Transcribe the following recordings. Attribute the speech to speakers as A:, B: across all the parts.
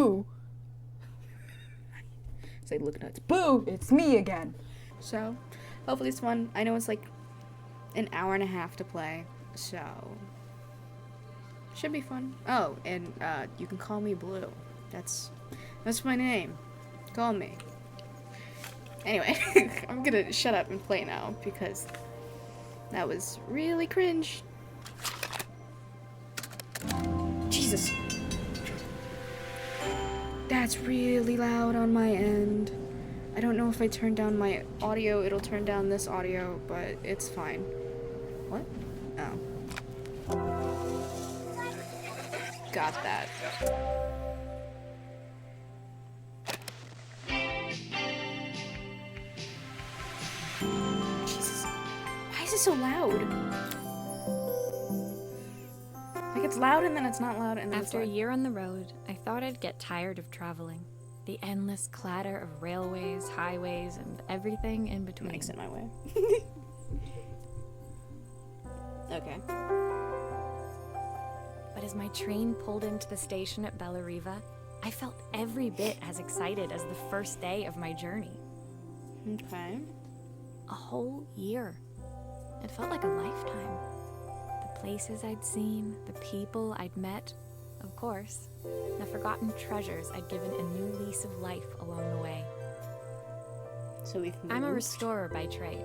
A: boo. Say, look nuts. Boo! It's me again. So, hopefully it's fun. I know it's like an hour and a half to play, so should be fun. Oh, and you can call me Blue. That's my name. Call me. Anyway, I'm gonna shut up and play now because that was really cringe. Jesus. That's really loud on my end. I don't know if I turn down my audio, it'll turn down this audio, but it's fine. What? Oh. Got that. Jesus. Why is it so loud? Like, it's loud and then it's not loud and then
B: After a
A: it's loud.
B: year on the road, I thought I'd get tired of traveling. The endless clatter of railways, highways, and everything in between.
A: Mike's in my way. Okay.
B: But as my train pulled into the station at Bellariva, I felt every bit as excited as the first day of my journey.
A: Okay.
B: A whole year. It felt like a lifetime. The places I'd seen, the people I'd met, of course, the forgotten treasures I'd given a new lease of life along the way.
A: So we've moved.
B: I'm a restorer by trade.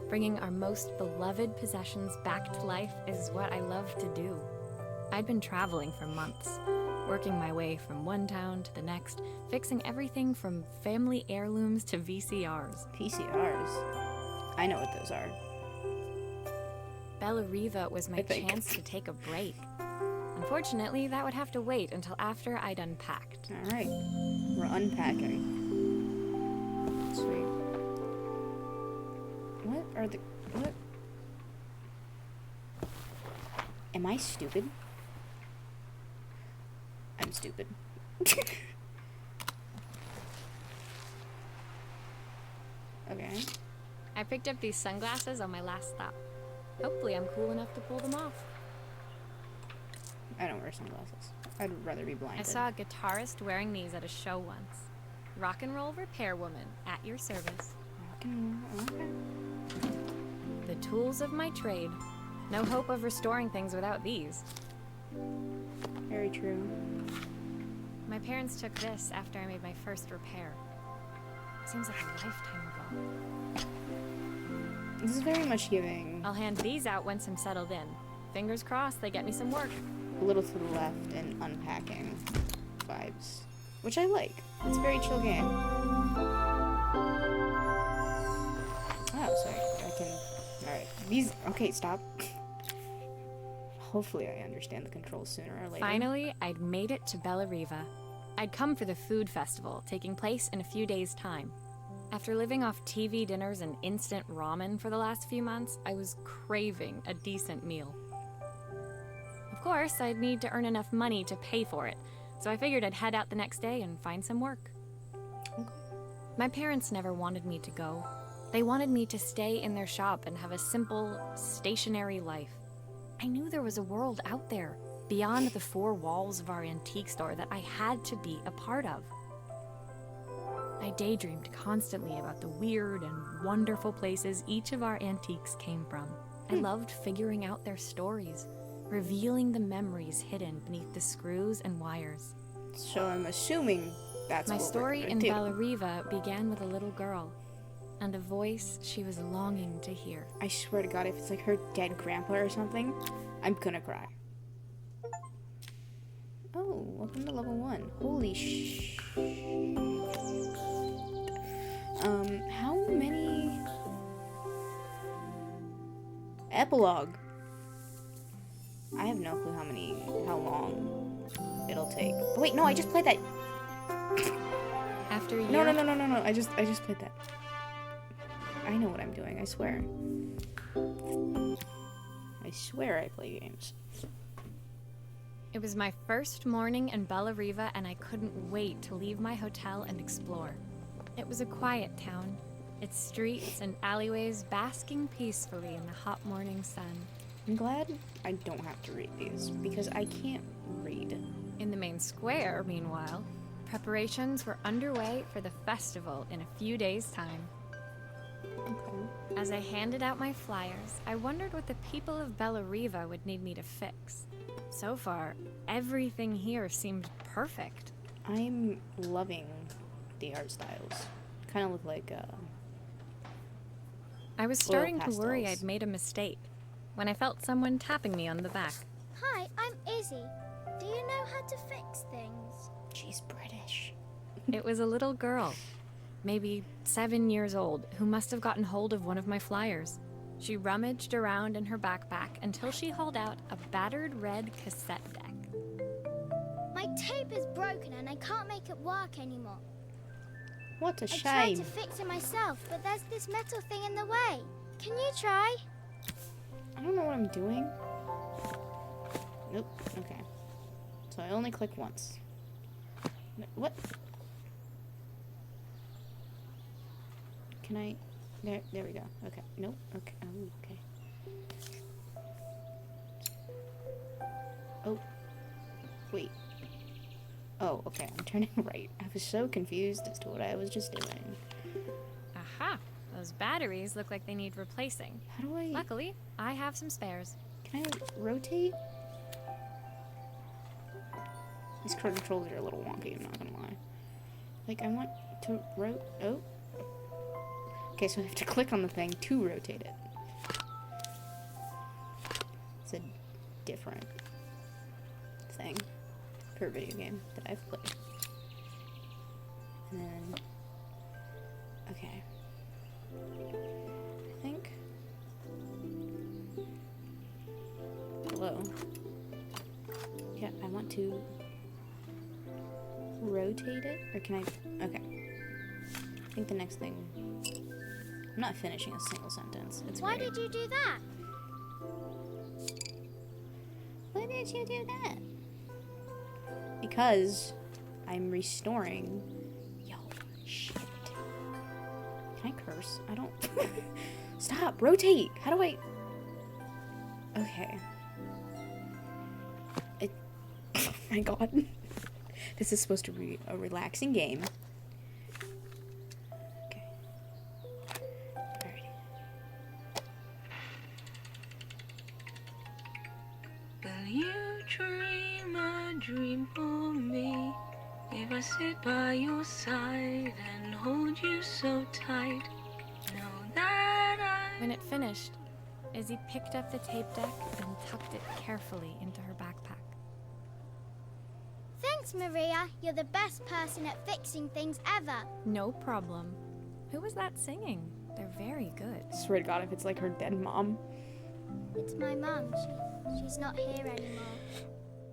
B: Bringing our most beloved possessions back to life is what I love to do. I'd been traveling for months, working my way from one town to the next, fixing everything from family heirlooms to VCRs.
A: PCRs. I know what those are.
B: Bellariva was my
A: I think.
B: chance to take a break. Unfortunately, that would have to wait until after I'd unpacked.
A: Alright. We're unpacking. Sweet. What are the... What? Am I stupid? I'm stupid. Okay.
B: I picked up these sunglasses on my last stop. Hopefully I'm cool enough to pull them off.
A: I don't wear sunglasses. I'd rather be blinded.
B: I saw a guitarist wearing these at a show once. Rock and roll repair woman, at your service.
A: Okay.
B: The tools of my trade. No hope of restoring things without these.
A: Very true.
B: My parents took this after I made my first repair. Seems like a lifetime ago.
A: This is very much giving
B: I'll hand these out once I'm settled in. Fingers crossed they get me some work.
A: a little to the left and unpacking vibes, which I like. It's a very chill game. Oh, sorry. I can... Alright. These... Okay, stop. Hopefully I understand the controls sooner or later.
B: Finally, I'd made it to Bellariva. I'd come for the food festival, taking place in a few days' time. After living off TV dinners and instant ramen for the last few months, I was craving a decent meal. Of course, I'd need to earn enough money to pay for it, so I figured I'd head out the next day and find some work.
A: Okay.
B: My parents never wanted me to go. They wanted me to stay in their shop and have a simple, stationary life. I knew there was a world out there, beyond the four walls of our antique store, that I had to be a part of. I daydreamed constantly about the weird and wonderful places each of our antiques came from. I loved figuring out their stories, revealing the memories hidden beneath the screws and wires.
A: So I'm assuming that's
B: My
A: what
B: story
A: we're
B: in
A: gonna do.
B: Bellariva began with a little girl, and a voice she was longing to hear.
A: I swear to God, if it's like her dead grandpa or something, I'm gonna cry. Oh, welcome to level 1. Holy sh... how many... Epilogue. I have no clue how long it'll take. Oh, wait, no, I just played that.
B: After a year,
A: No, I just played that. I know what I'm doing, I swear. I swear I play games.
B: It was my first morning in Bellariva, and I couldn't wait to leave my hotel and explore. It was a quiet town, its streets and alleyways basking peacefully in the hot morning sun.
A: I'm glad I don't have to read these, because I can't read.
B: In the main square, meanwhile, Preparations were underway for the festival in a few days' time.
A: Okay.
B: As I handed out my flyers, I wondered what the people of Bellariva would need me to fix. So far, everything here seemed perfect.
A: I'm loving the art styles. Kind of look like
B: I was starting to worry
A: pastels.
B: I'd made a mistake when I felt someone tapping me on the back.
C: Hi, I'm Izzy. Do you know how to fix things?
A: She's British.
B: It was a little girl, maybe 7 years old, who must have gotten hold of one of my flyers. She rummaged around in her backpack until she hauled out a battered red cassette deck.
C: My tape is broken and I can't make it work anymore.
A: What a
C: I tried
A: shame.
C: to fix it myself, but there's this metal thing in the way. Can you try?
A: I don't know what I'm doing. Nope. Okay. So I only click once. What? Can I? There we go. Okay. Nope. Okay. Oh, okay. Oh. Wait. Oh, okay. I'm turning right. I was so confused as to what I was just doing.
B: Aha! Those batteries look like they need replacing.
A: How do I?
B: Luckily, I have some spares.
A: Can I rotate? These controls are a little wonky, I'm not gonna lie. Like, I want to oh. Okay, so I have to click on the thing to rotate it. It's a different thing per video game that I've played. And then, okay. I think. Hello. Yeah, I want to rotate it, or can I? Okay. I think the next thing. I'm not finishing a single sentence. It's
C: Why
A: great.
C: did you do that?
A: Why did you do that? Because I'm restoring. Yo, shit. Can I curse? I don't. Stop. Rotate. How do I? Okay. Oh my god. This is supposed to be a relaxing game. Okay. Alright.
D: Will you dream a dream for me? If I sit by your side and hold you so tight, know that I...
B: When it finished, Izzy picked up the tape deck and tucked it carefully into her backpack.
C: Thanks, Maria. You're the best person at fixing things ever.
B: No problem. Who was that singing? They're very good.
A: Swear to God, if it's like her dead mom.
C: It's my mum. She's not here anymore.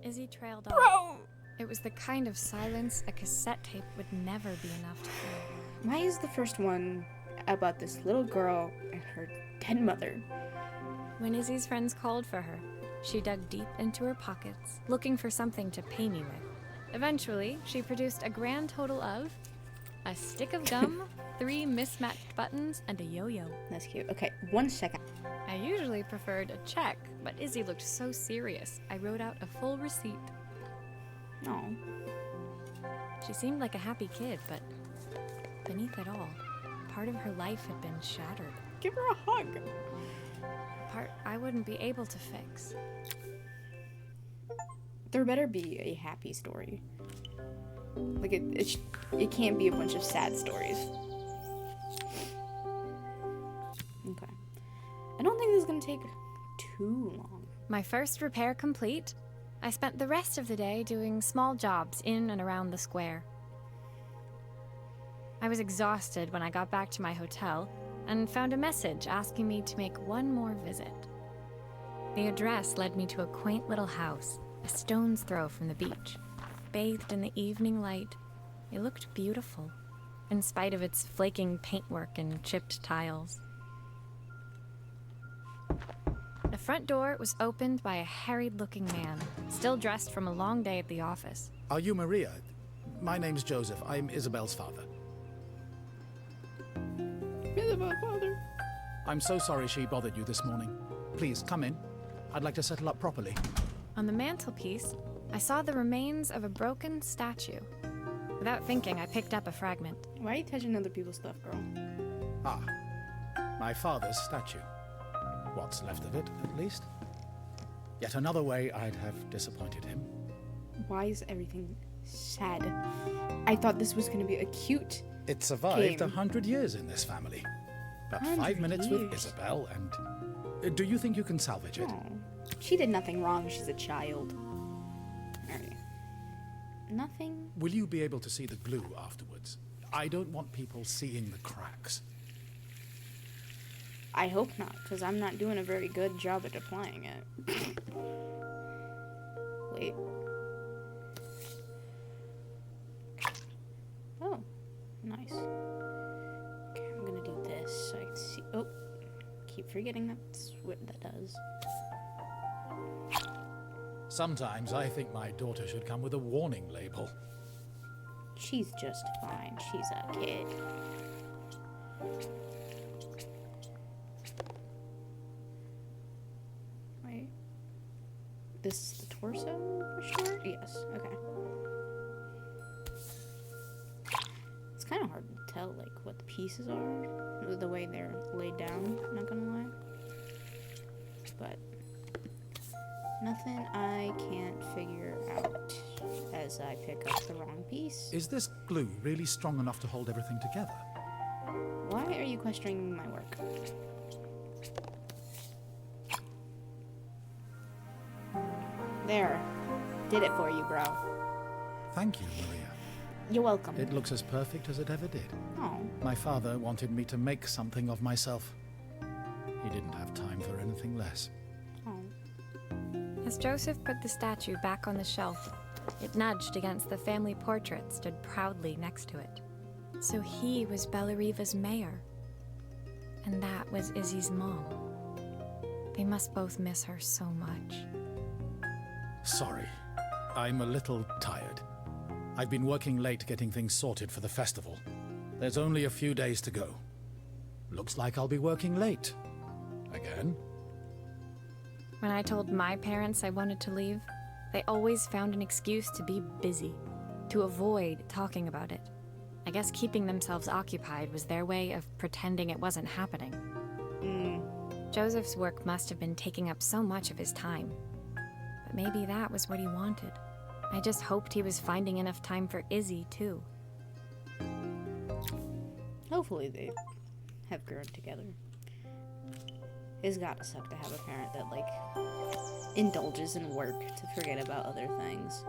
B: Izzy trailed off.
A: Bro!
B: It was the kind of silence a cassette tape would never be enough to fill.
A: Why is the first one about this little girl and her dead mother?
B: When Izzy's friends called for her, she dug deep into her pockets, looking for something to pay me with. Eventually, she produced a grand total of a stick of gum, 3 mismatched buttons, and a yo-yo.
A: That's cute. Okay, 1 second.
B: I usually preferred a check, but Izzy looked so serious, I wrote out a full receipt.
A: No.
B: She seemed like a happy kid, but beneath it all, part of her life had been shattered.
A: Give her a hug.
B: Part I wouldn't be able to fix.
A: There better be a happy story. Like, it can't be a bunch of sad stories. Okay. I don't think this is gonna take too long.
B: My first repair complete, I spent the rest of the day doing small jobs in and around the square. I was exhausted when I got back to my hotel and found a message asking me to make one more visit. The address led me to a quaint little house, a stone's throw from the beach. Bathed in the evening light, it looked beautiful, in spite of its flaking paintwork and chipped tiles. The front door was opened by a harried-looking man, still dressed from a long day at the office.
E: Are you Maria? My name's Joseph. I'm Isabel's father.
A: Isabel, father.
E: I'm so sorry she bothered you this morning. Please, come in. I'd like to settle up properly.
B: On the mantelpiece, I saw the remains of a broken statue. The Without thinking, I picked up a fragment.
A: Why are you touching other people's stuff, girl?
E: Ah, my father's statue. What's left of it, at least. Yet another way I'd have disappointed him.
A: Why is everything sad? I thought this was going to be a cute...
E: It survived
A: Game.
E: 100 years in this family. But 5
A: 100
E: minutes
A: years.
E: with Isabel and... do you think you can salvage it?
A: Aw. She did nothing wrong. She's a child. Alright. Nothing?
E: Will you be able to see the glue afterwards? I don't want people seeing the cracks.
A: I hope not, because I'm not doing a very good job at applying it. Wait. Oh, nice. Okay, I'm gonna do this so I can see. Oh, keep forgetting that's what that does.
E: Sometimes I think my daughter should come with a warning label.
A: She's just fine. She's a kid. Wait. This is the torso for sure? Yes. Okay. It's kind of hard to tell, like, what the pieces are. The way they're laid down, not gonna lie. But nothing I can't figure out as I pick up the wrong piece.
E: Is this glue really strong enough to hold everything together?
A: Why are you questioning my work? There. Did it for you, bro.
E: Thank you, Maria.
A: You're welcome.
E: It looks as perfect as it ever did.
A: Oh.
E: My father wanted me to make something of myself. He didn't have time for anything less.
A: Oh.
B: As Joseph put the statue back on the shelf, it nudged against the family portrait stood proudly next to it. So he was Bellariva's mayor. And that was Izzy's mom. They must both miss her so much.
E: Sorry. I'm a little tired. I've been working late getting things sorted for the festival. There's only a few days to go. Looks like I'll be working late. Again?
B: When I told my parents I wanted to leave, they always found an excuse to be busy, to avoid talking about it. I guess keeping themselves occupied was their way of pretending it wasn't happening. Joseph's work must have been taking up so much of his time. But maybe that was what he wanted. I just hoped he was finding enough time for Izzy, too.
A: Hopefully they have grown together. It's gotta suck to have a parent that, like, indulges in work to forget about other things.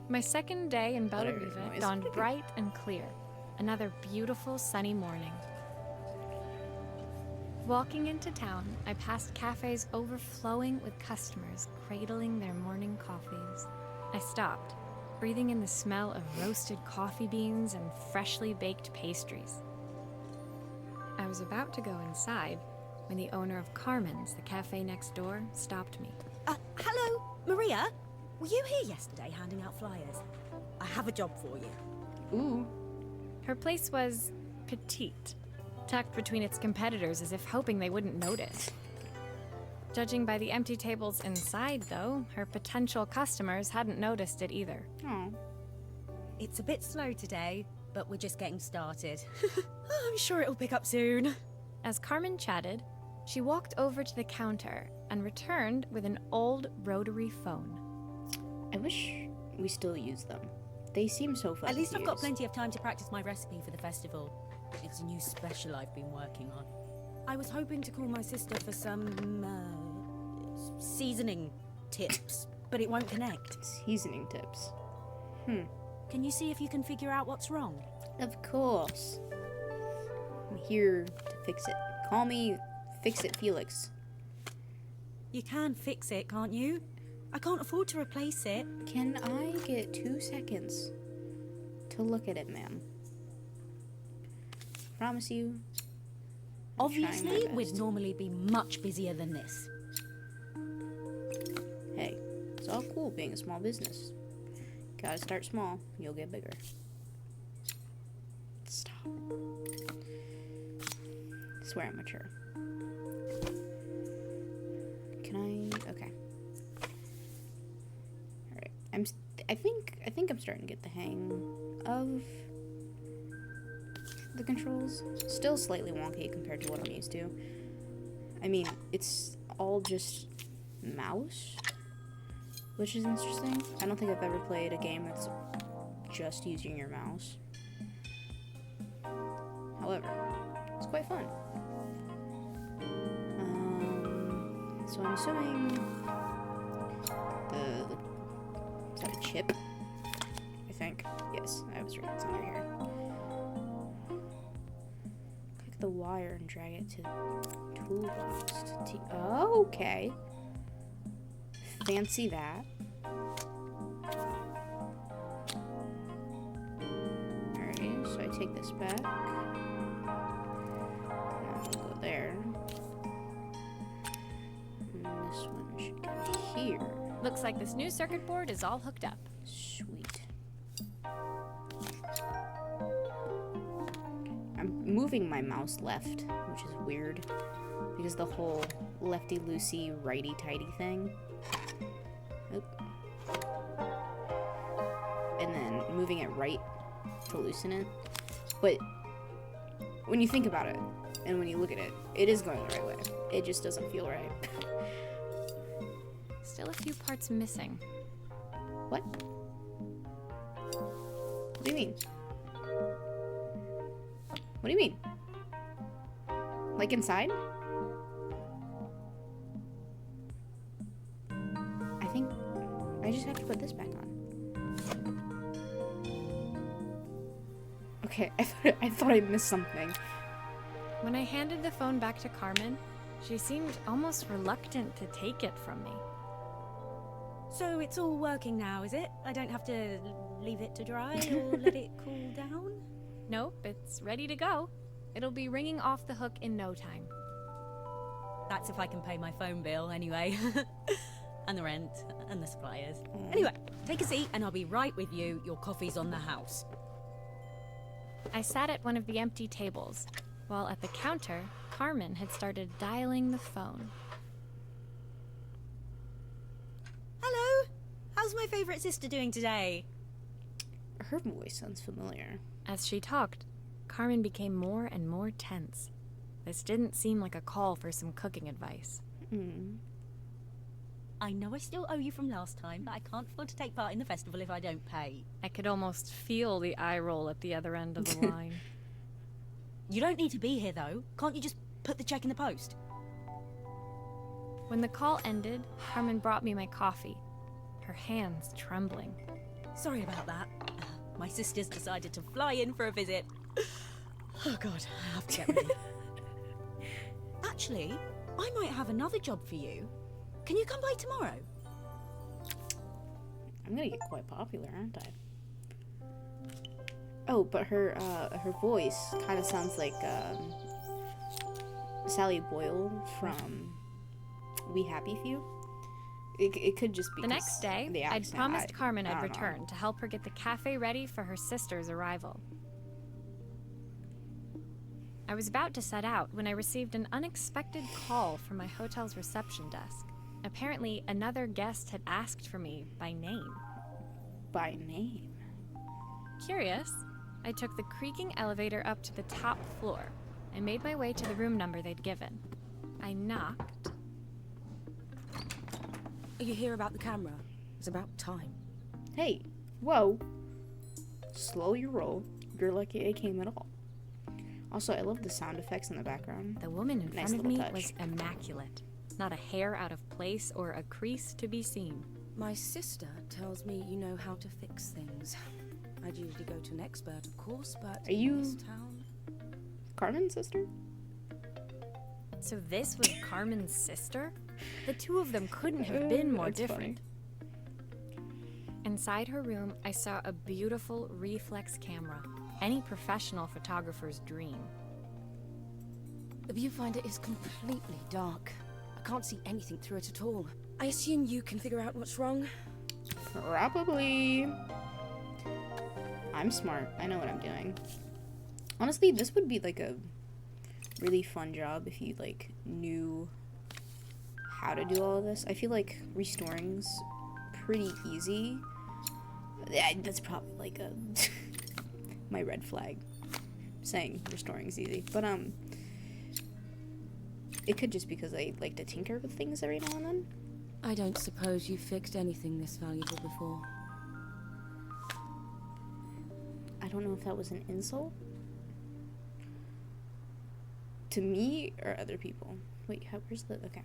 B: My second day in
A: Whatever
B: Bellariva
A: noise.
B: dawned bright and clear. Another beautiful sunny morning. Walking into town, I passed cafes overflowing with customers cradling their morning coffees. I stopped, breathing in the smell of roasted coffee beans and freshly baked pastries. I was about to go inside when the owner of Carmen's, the cafe next door, stopped me.
F: Hello, Maria? Were you here yesterday handing out flyers? I have a job for you.
A: Ooh.
B: Her place was petite, tucked between its competitors as if hoping they wouldn't notice. Judging by the empty tables inside, though, her potential customers hadn't noticed it either.
A: Oh.
F: It's a bit slow today, but we're just getting started. I'm sure it'll pick up soon.
B: As Carmen chatted, she walked over to the counter and returned with an old rotary phone.
A: I wish we still use them. They seem so fun.
F: At least
A: to
F: I've got
A: use.
F: plenty of time to practice my recipe for the festival. It's a new special I've been working on. I was hoping to call my sister for some, seasoning tips, but it won't connect.
A: Seasoning tips.
F: Can you see if you can figure out what's wrong?
A: Of course. I'm here to fix it. Call me Fix It Felix.
F: You can fix it, can't you? I can't afford to replace it.
A: Can I get 2 seconds to look at it, ma'am? Promise you. I'm trying my
F: Obviously, we'd
A: best.
F: normally be much busier than this.
A: Hey, it's all cool being a small business. Gotta start small, you'll get bigger. Stop. Swear I'm mature. Can I? Okay. Alright. I think I'm starting to get the hang of the controls. Still slightly wonky compared to what I'm used to. I mean, it's all just mouse, which is interesting. I don't think I've ever played a game that's just using your mouse. However, it's quite fun. So I'm assuming is that a chip? I think. Yes, I was reading something here. Click the wire and drag it to toolbox. Oh, okay. Fancy that. Alright, so I take this back. Now we'll go there. And this one should go here.
B: Looks like this new circuit board is all hooked up.
A: Sweet. I'm moving my mouse left, which is weird, because the whole lefty-loosey, righty-tighty thing. Oop. And then moving it right to loosen it. But when you think about it, and when you look at it, it is going the right way. It just doesn't feel right.
B: Still a few parts missing.
A: What? What do you mean? What do you mean? Like inside? I think I just have to put this back on. Okay, I thought I missed something.
B: When I handed the phone back to Carmen, she seemed almost reluctant to take it from me.
F: So it's all working now, is it? I don't have to leave it to dry or let it cool down?
B: Nope, it's ready to go. It'll be ringing off the hook in no time.
F: That's if I can pay my phone bill anyway. And the rent and the suppliers. Anyway, take a seat and I'll be right with you. Your coffee's on the house.
B: I sat at one of the empty tables, while at the counter, Carmen had started dialing the phone.
F: Hello! How's my favourite sister doing today?
A: Her voice sounds familiar.
B: As she talked, Carmen became more and more tense. This didn't seem like a call for some cooking advice.
F: I know I still owe you from last time, but I can't afford to take part in the festival if I don't pay.
B: I could almost feel the eye roll at the other end of the line.
F: You don't need to be here though. Can't you just put the check in the post?
B: When the call ended, Carmen brought me my coffee, her hands trembling.
F: Sorry about that. My sister's decided to fly in for a visit. Oh god, I have to get ready. Actually, I might have another job for you. Can you come by tomorrow?
A: I'm gonna get quite popular, aren't I? Oh, but her voice kind of sounds like Sally Boyle from We Happy Few. It could just be
B: The next day,
A: the
B: I'd
A: accent.
B: promised Carmen
A: I
B: I'd
A: don't know.
B: return to help her get the cafe ready for her sister's arrival. I was about to set out when I received an unexpected call from my hotel's reception desk. Apparently, another guest had asked for me by name.
A: By name.
B: Curious, I took the creaking elevator up to the top floor and made my way to the room number they'd given. I knocked.
F: Are you here about the camera? It's about time.
A: Hey, whoa. Slow your roll. You're lucky it came at all. Also, I love the sound effects in the background.
B: The woman in
A: Nice
B: front of
A: little
B: me
A: touch.
B: was immaculate. Not a hair out of place or a crease to be seen.
G: My sister tells me you know how to fix things. I'd usually go to an expert, of course, but
A: Are you-
G: in this town...
A: Carmen's sister?
B: So this was Carmen's sister? The two of them couldn't have been more
A: That's
B: different. Inside her room, I saw a beautiful reflex camera. Any professional photographer's dream.
G: The viewfinder is completely dark. I can't see anything through it at all. I assume you can figure out what's wrong?
A: Probably. I'm smart. I know what I'm doing. Honestly, this would be like a really fun job if you like knew how to do all of this. I feel like restoring's pretty easy, Yeah, that's probably like a my red flag saying restoring is easy. But it could just because I like to tinker with things every now and then.
G: I don't suppose you've fixed anything this valuable before.
A: I don't know if that was an insult to me or other people. Wait, where's the okay?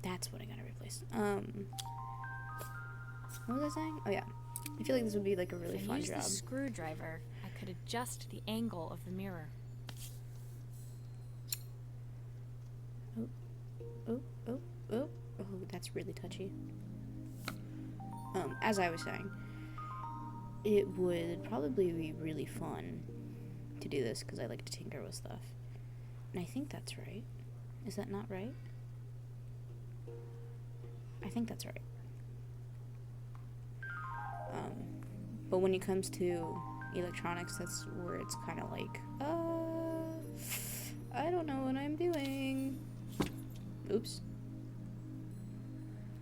A: That's what I gotta replace. What was I saying? Oh yeah, I feel like this would be like a really
B: If I
A: fun
B: used
A: job.
B: the screwdriver, I could adjust the angle of the mirror.
A: Oh, that's really touchy. As I was saying, it would probably be really fun to do this because I like to tinker with stuff. And I think that's right. Is that not right? I think that's right. But when it comes to electronics, that's where it's kind of like, I don't know what I'm doing. Oops.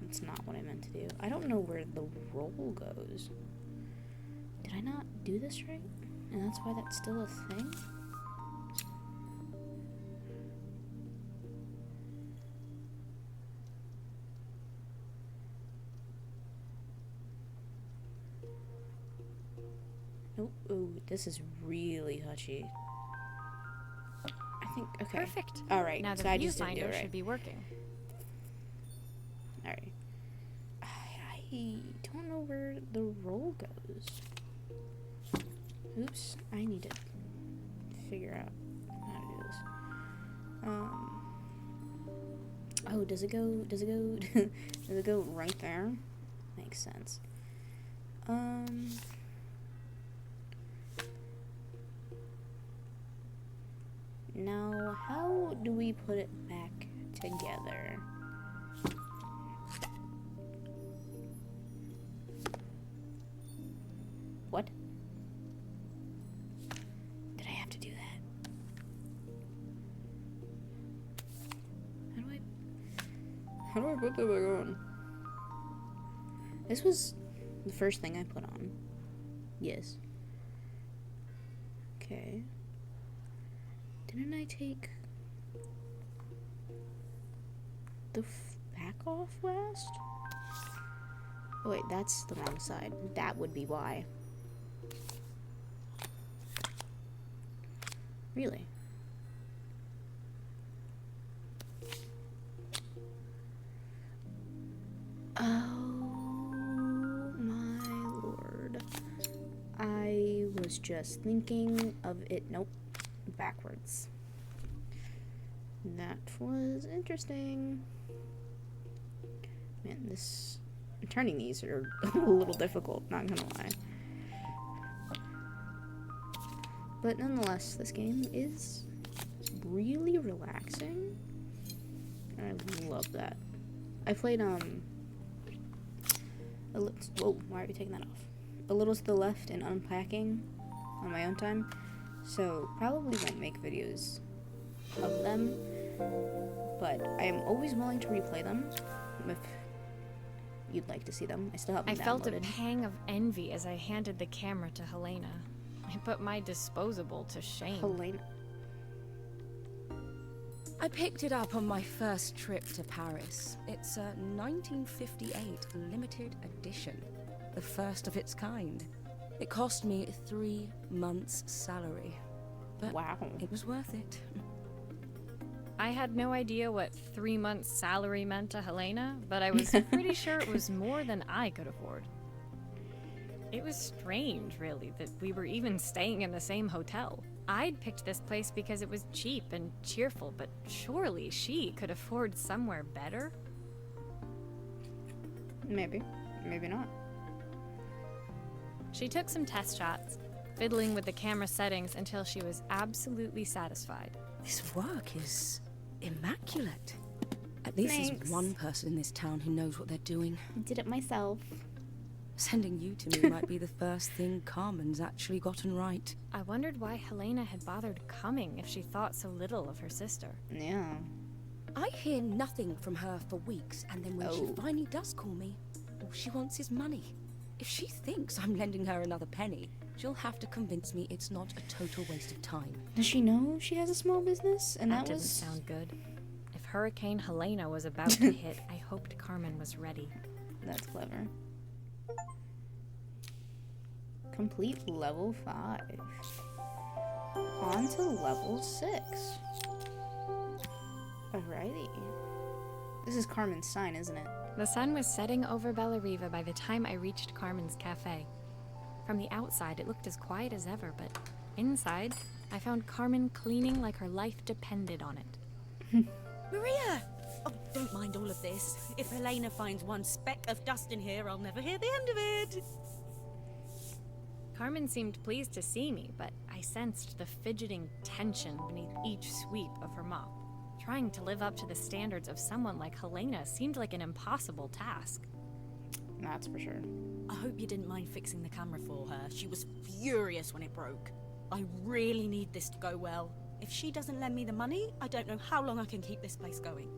A: That's not what I meant to do. I don't know where the roll goes. Did I not do this right? And that's why that's still a thing? Oh, this is really touchy. I think, okay.
B: Perfect.
A: Alright,
B: Now the
A: so I just didn't do
B: viewfinder
A: it right.
B: should be working.
A: Alright. I don't know where the roll goes. Oops, I need to figure out how to do this. Oh, does it go, does it go right there? Makes sense. Now, how do we put it back together? What? Did I have to do that? How do I put that back on? This was the first thing I put on. Yes. Okay. Didn't I take the back off last? Oh wait, that's the wrong side. That would be why. Really? Oh my lord. I was just thinking of it. Nope. Backwards. That was interesting. Man, turning these are a little difficult, not gonna lie. But nonetheless, this game is really relaxing. I love that. I played, whoa, why are we taking that off? A Little to the Left and Unpacking on my own time. So, probably won't make videos of them, but I am always willing to replay them if you'd like to see them. I still have them
B: I felt a
A: downloaded.
B: pang of envy as I handed the camera to Helena. I put my disposable to shame.
A: Helena.
G: I picked it up on my first trip to Paris. It's a 1958 limited edition, the first of its kind. It cost me 3 months' salary, but
A: Wow.
G: it was worth it.
B: I had no idea what 3 months' salary meant to Helena, but I was pretty sure it was more than I could afford. It was strange, really, that we were even staying in the same hotel. I'd picked this place because it was cheap and cheerful, but surely she could afford somewhere better?
A: Maybe. Maybe not.
B: She took some test shots, fiddling with the camera settings until she was absolutely satisfied.
G: This work is immaculate. At least
A: Thanks.
G: there's one person in this town who knows what they're doing.
A: I did it myself.
G: Sending you to me might be the first thing Carmen's actually gotten right.
B: I wondered why Helena had bothered coming if she thought so little of her sister.
A: Yeah.
G: I hear nothing from her for weeks, and then when she
A: Oh.
G: finally does call me, all she wants is money. If she thinks I'm lending her another penny, she'll have to convince me it's not a total waste of time.
A: Does she know she has a small business? And
B: That
A: that
B: didn't
A: was
B: sound good. If Hurricane Helena was about to hit, I hoped Carmen was ready.
A: That's clever. Complete level 5. On to level 6. Alrighty. This is Carmen's sign, isn't it?
B: The sun was setting over Bellariva by the time I reached Carmen's cafe. From the outside, it looked as quiet as ever, but inside, I found Carmen cleaning like her life depended on it.
F: Maria! Oh, don't mind all of this. If Helena finds one speck of dust in here, I'll never hear the end of it.
B: Carmen seemed pleased to see me, but I sensed the fidgeting tension beneath each sweep of her mop. Trying to live up to the standards of someone like Helena seemed like an impossible task.
A: That's for sure.
F: I hope you didn't mind fixing the camera for her. She was furious when it broke. I really need this to go well. If she doesn't lend me the money, I don't know how long I can keep this place going.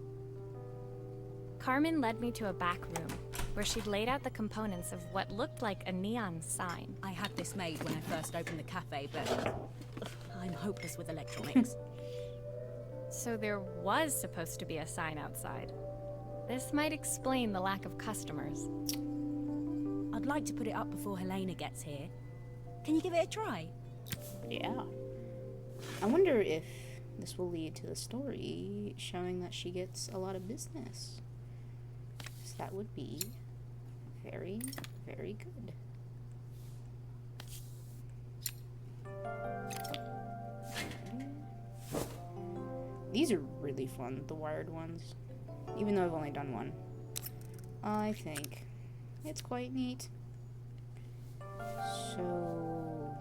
B: Carmen led me to a back room, where she'd laid out the components of what looked like a neon sign.
F: I had this made when I first opened the cafe, but I'm hopeless with electronics.
B: So there was supposed to be a sign outside. This might explain the lack of customers.
F: I'd like to put it up before Helena gets here. Can you give it a try?
A: Yeah. I wonder if this will lead to the story showing that she gets a lot of business. So that would be very, very good. These are really fun, the wired ones. Even though I've only done one. I think it's quite neat. So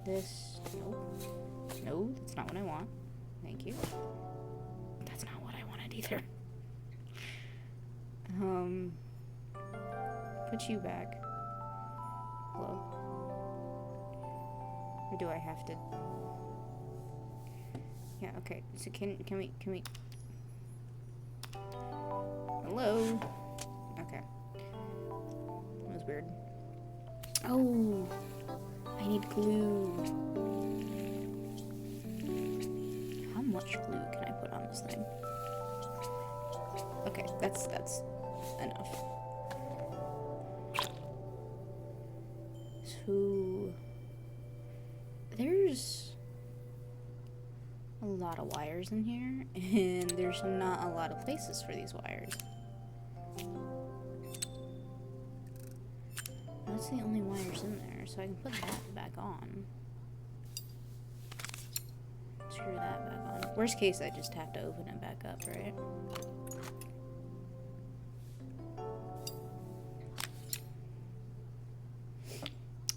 A: this, no, that's not what I want. Thank you. That's not what I wanted either. Put you back. Hello. Or do I have to? Yeah, okay. So can we hello? Okay. That was weird. Oh, I need glue. How much glue can I put on this thing? Okay, that's enough. So there's a lot of wires in here, and there's not a lot of places for these wires. That's the only wires in there, so I can put that back on. Screw that back on. Worst case, I just have to open it back up, right?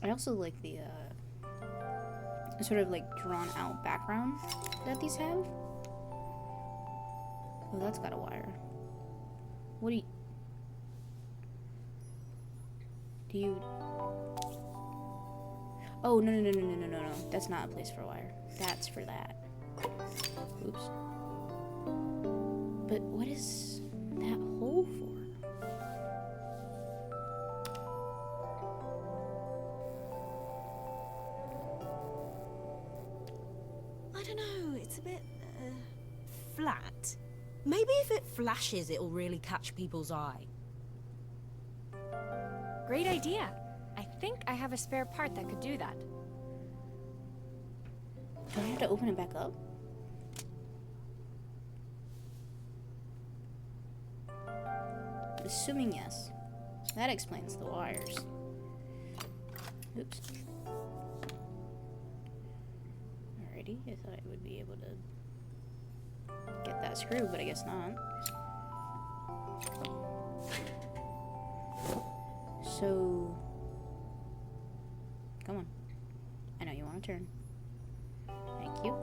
A: I also like the sort of like drawn out background that these have. Oh, that's got a wire. What do you... Oh, no. That's not a place for a wire. That's for that. Oops. But what is that hole for?
F: I don't know, it's a bit flat. Maybe if it flashes, it'll really catch people's eye.
B: Great idea. I think I have a spare part that could do that.
A: Do I have to open it back up? Assuming yes. That explains the wires. Oops. Alrighty, I thought I would be able to get that screw, but I guess not. So, come on. I know you want to turn. Thank you.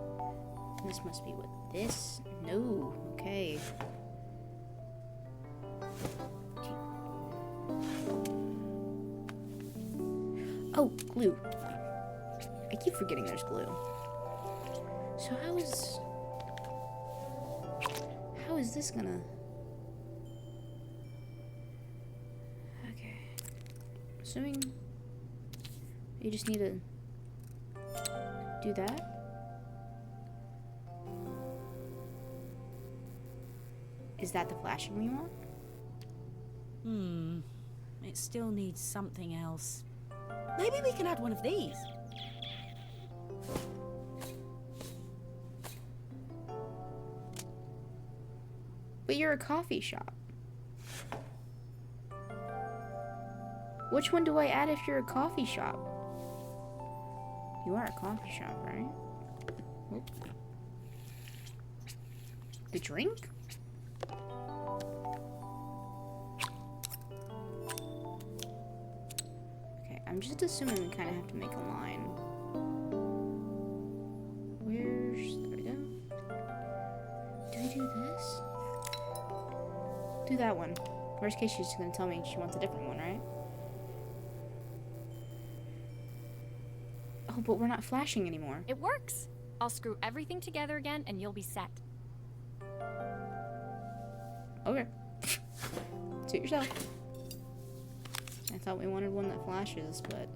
A: This must be what this... No. Okay. Oh, glue. I keep forgetting there's glue. So how How is this gonna... Okay. Assuming you just need to do that. Is that the flashing we want?
F: It still needs something else. Maybe we can add one of these.
A: But you're a coffee shop. Which one do I add if you're a coffee shop? You are a coffee shop, right? Oop. The drink? Okay, I'm just assuming we kind of have to make a line. Where's... There we go. Do we do this? Do that one. Worst case, she's just gonna tell me she wants a different one, right? Oh, but we're not flashing anymore.
B: It works. I'll screw everything together again and you'll be set.
A: Okay. Suit yourself. I thought we wanted one that flashes, but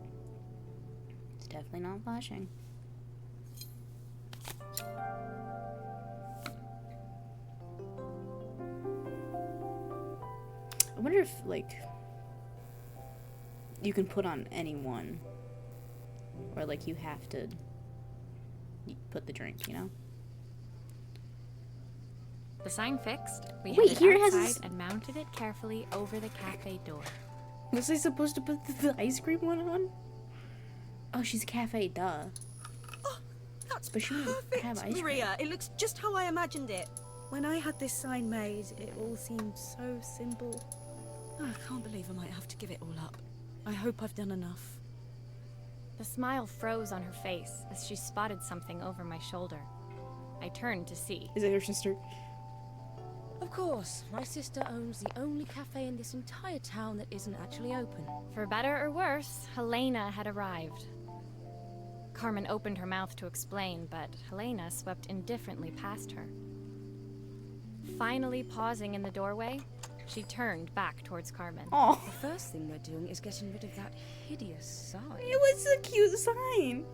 A: it's definitely not flashing. I wonder if, like, you can put on any one. Or, like, you have to put the drink, you know?
B: The sign fixed. We
A: Wait,
B: headed
A: here it has
B: outside and mounted it carefully over the cafe door.
A: Was I supposed to put the ice cream one on? Oh, she's a cafe, duh.
F: Oh, that's
A: But she wouldn't
F: perfect,
A: have ice cream.
F: Maria. It looks just how I imagined it. When I had this sign made, it all seemed so simple. Oh, I can't believe I might have to give it all up. I hope I've done enough.
B: The smile froze on her face as she spotted something over my shoulder. I turned to see.
A: Is it her sister?
G: Of course, my sister owns the only cafe in this entire town that isn't actually open.
B: For better or worse, Helena had arrived. Carmen opened her mouth to explain, but Helena swept indifferently past her. Finally pausing in the doorway, she turned back towards Carmen.
A: Oh,
G: The first thing we're doing is getting rid of that hideous sign.
A: it was a cute sign.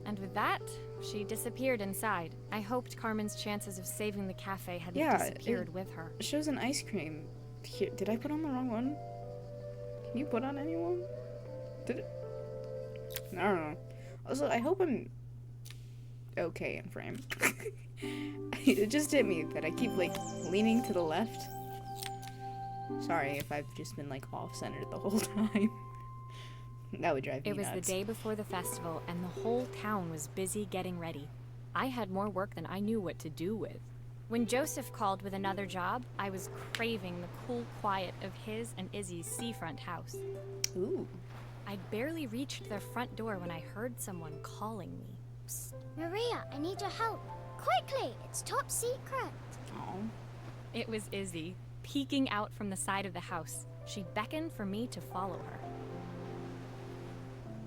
B: And with that, she disappeared inside. I hoped Carmen's chances of saving the cafe hadn't
A: Yeah,
B: disappeared with her.
A: It shows an ice cream. Here, did I put on the wrong one? Can you put on anyone? Did it? I don't know. Also, I hope I'm okay in frame. It just hit me that I keep, like, leaning to the left. Sorry if I've just been, like, off-centered the whole time. That would drive me
B: It was
A: nuts.
B: the day before the festival, and the whole town was busy getting ready. I had more work than I knew what to do with. When Joseph called with another job, I was craving the cool quiet of his and Izzy's seafront house.
A: Ooh.
B: I'd barely reached their front door when I heard someone calling me. Psst.
C: Maria, I need your help. Quickly, it's top secret.
A: Aw.
B: It was Izzy, peeking out from the side of the house. She beckoned for me to follow her.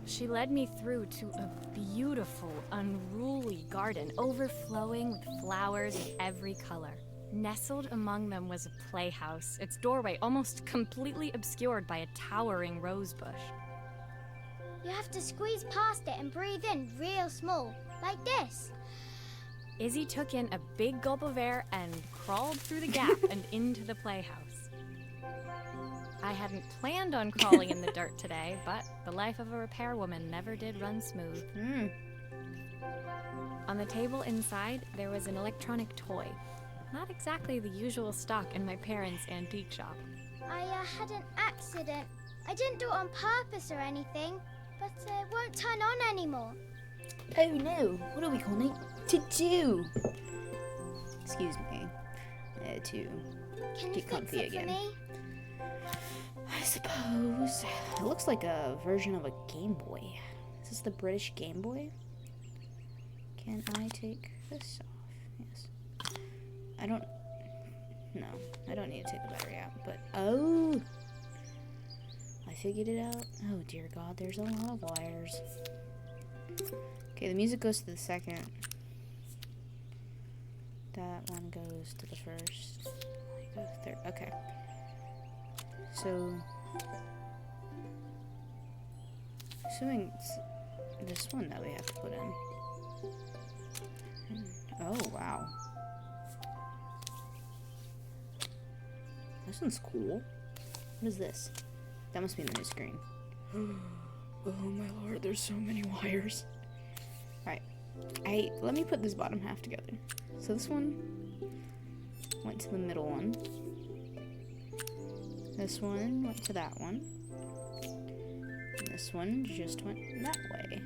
B: She led me through to a beautiful, unruly garden overflowing with flowers of every color. Nestled among them was a playhouse, its doorway almost completely obscured by a towering rose bush.
C: You have to squeeze past it and breathe in real small, like this.
B: Izzy took in a big gulp of air and crawled through the gap and into the playhouse. I hadn't planned on crawling in the dirt today, but the life of a repairwoman never did run smooth. On the table inside, there was an electronic toy. Not exactly the usual stock in my parents' antique shop.
C: I had an accident. I didn't do it on purpose or anything, but it won't turn on anymore.
A: Oh no, what are we going to do? Excuse me. To
C: Can you
A: get
C: fix
A: comfy
C: it
A: again.
C: for me?
A: I suppose. It looks like a version of a Game Boy. Is this the British Game Boy? Can I take this off? Yes. I don't... No, I don't need to take the battery out, but... Oh! I figured it out. Oh dear God, there's a lot of wires. Okay, the music goes to the second. That one goes to the first. Go to third. Okay. So, assuming it's this one that we have to put in. Oh, wow. This one's cool. What is this? That must be the new screen. Oh my lord, there's so many wires. Alright. Let me put this bottom half together. So this one went to the middle one. This one went to that one. And this one just went that way.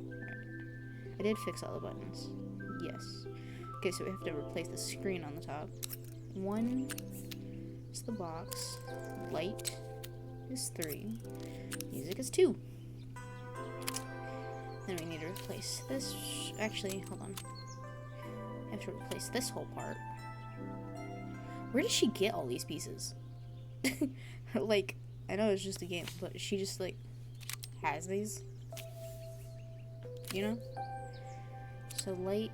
A: Right. I did fix all the buttons. Yes. Okay, so we have to replace the screen on the top. One is the box. Light is 3. Music is 2. Then we need to replace this. Actually, hold on. I have to replace this whole part. Where did she get all these pieces? Like, I know it's just a game, but she just, like, has these. You know? So, light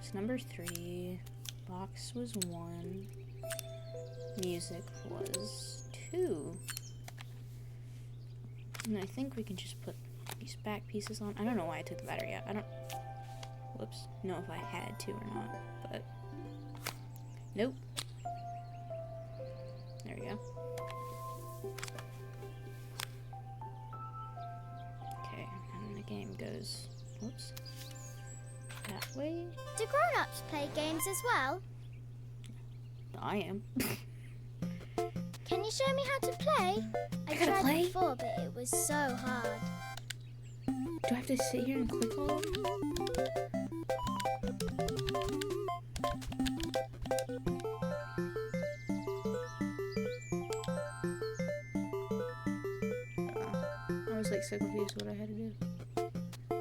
A: is number 3. Box was 1. Music was 2. And I think we can just put these back pieces on. I don't know why I took the battery out. I don't... Whoops. Know if I had to or not, but... Nope. There we go. Okay, and the game goes... Whoops. That way.
C: Do grown-ups play games as well?
A: I am.
C: Can you show me how to play? I
A: gotta
C: tried
A: play?
C: before, but it was so hard.
A: Do I have to sit here and click all of them? I was like so confused what I had to do.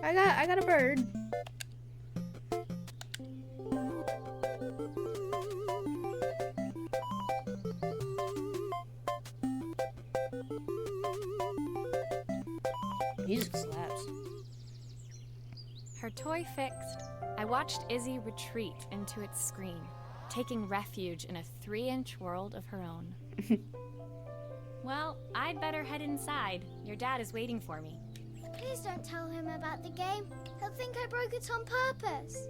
A: I got a bird. Music slaps.
B: Her toy fixed, I watched Izzy retreat into its screen, taking refuge in a 3-inch world of her own. Well, I'd better head inside. Your dad is waiting for me.
C: Please don't tell him about the game. He'll think I broke it on purpose.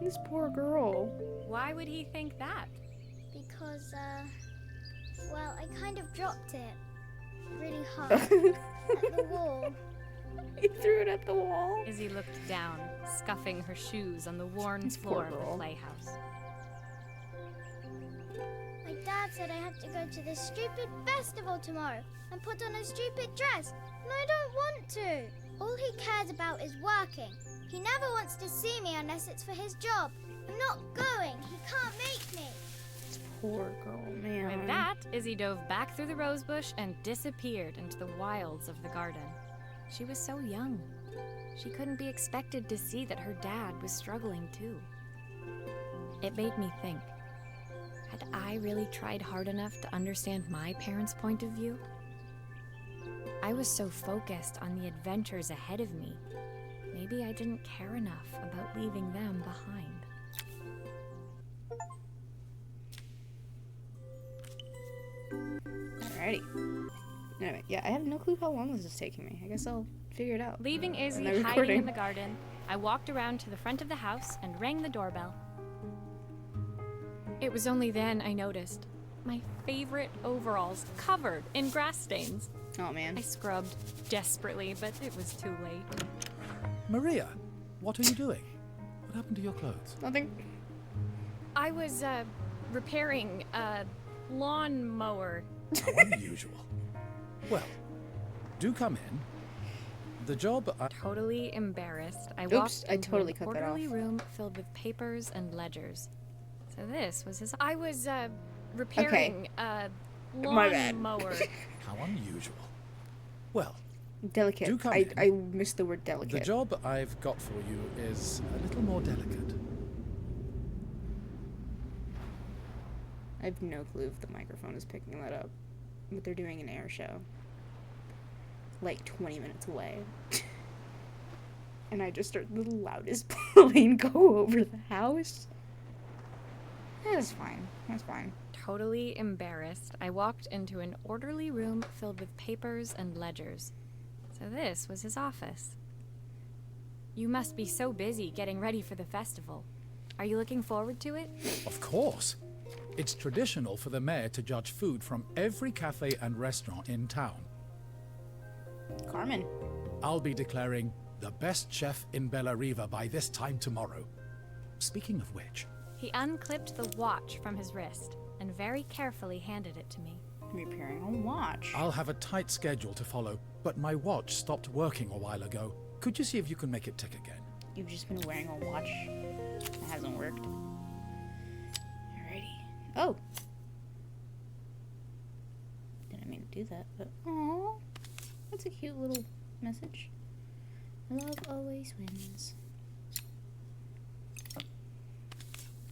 A: This poor girl.
B: Why would he think that?
C: Because, well, I kind of dropped it really hard at the wall.
A: He threw it at the wall.
B: Izzy looked down, scuffing her shoes on the worn
A: This
B: floor
A: poor
B: of the
A: girl.
B: playhouse.
C: My dad said I have to go to this stupid festival tomorrow and put on a stupid dress, and I don't want to. All he cares about is working. He never wants to see me unless it's for his job. I'm not going. He can't make me.
A: This poor girl, man.
B: With that, Izzy dove back through the rosebush and disappeared into the wilds of the garden. She was so young. She couldn't be expected to see that her dad was struggling too. It made me think. Had I really tried hard enough to understand my parents' point of view? I was so focused on the adventures ahead of me. Maybe I didn't care enough about leaving them behind.
A: Alrighty. Anyway, yeah, I have no clue how long this is taking me. I guess I'll figure it out.
B: Leaving Izzy
A: they're
B: hiding
A: recording.
B: in the garden, I walked around to the front of the house and rang the doorbell. It was only then I noticed my favorite overalls covered in grass stains.
A: Oh man.
B: I scrubbed desperately, but it was too late.
E: Maria, what are you doing? What happened to your clothes?
A: Nothing.
B: I was, repairing a lawnmower.
E: How unusual. Well, do come in. The job I...
B: Totally embarrassed, I
A: Oops,
B: walked
A: I
B: into
A: totally
B: an
A: cut that
B: orderly
A: off.
B: room filled with papers and ledgers. So this was his... I was, repairing a
A: My bad.
B: lawnmower.
E: How unusual. Well,
A: Delicate.
E: Do come
A: I
E: in.
A: missed the word
E: the
A: delicate.
E: job I've got for you is a little more delicate.
A: I have no clue if the microphone is picking that up. But they're doing an air show. Like 20 minutes away. And I just heard the loudest plane go over the house. That is fine. That's fine.
B: Totally embarrassed, I walked into an orderly room filled with papers and ledgers. So this was his office. You must be so busy getting ready for the festival. Are you looking forward to it?
E: Of course. It's traditional for the mayor to judge food from every cafe and restaurant in town.
A: Carmen.
E: I'll be declaring the best chef in Bella Riva by this time tomorrow. Speaking of which...
B: He unclipped the watch from his wrist and very carefully handed it to me.
A: Repairing a watch.
E: I'll have a tight schedule to follow, but my watch stopped working a while ago. Could you see if you can make it tick again?
A: You've just been wearing a watch that hasn't worked. Alrighty. Oh! Didn't mean to do that, but aww. That's a cute little message. Love always wins.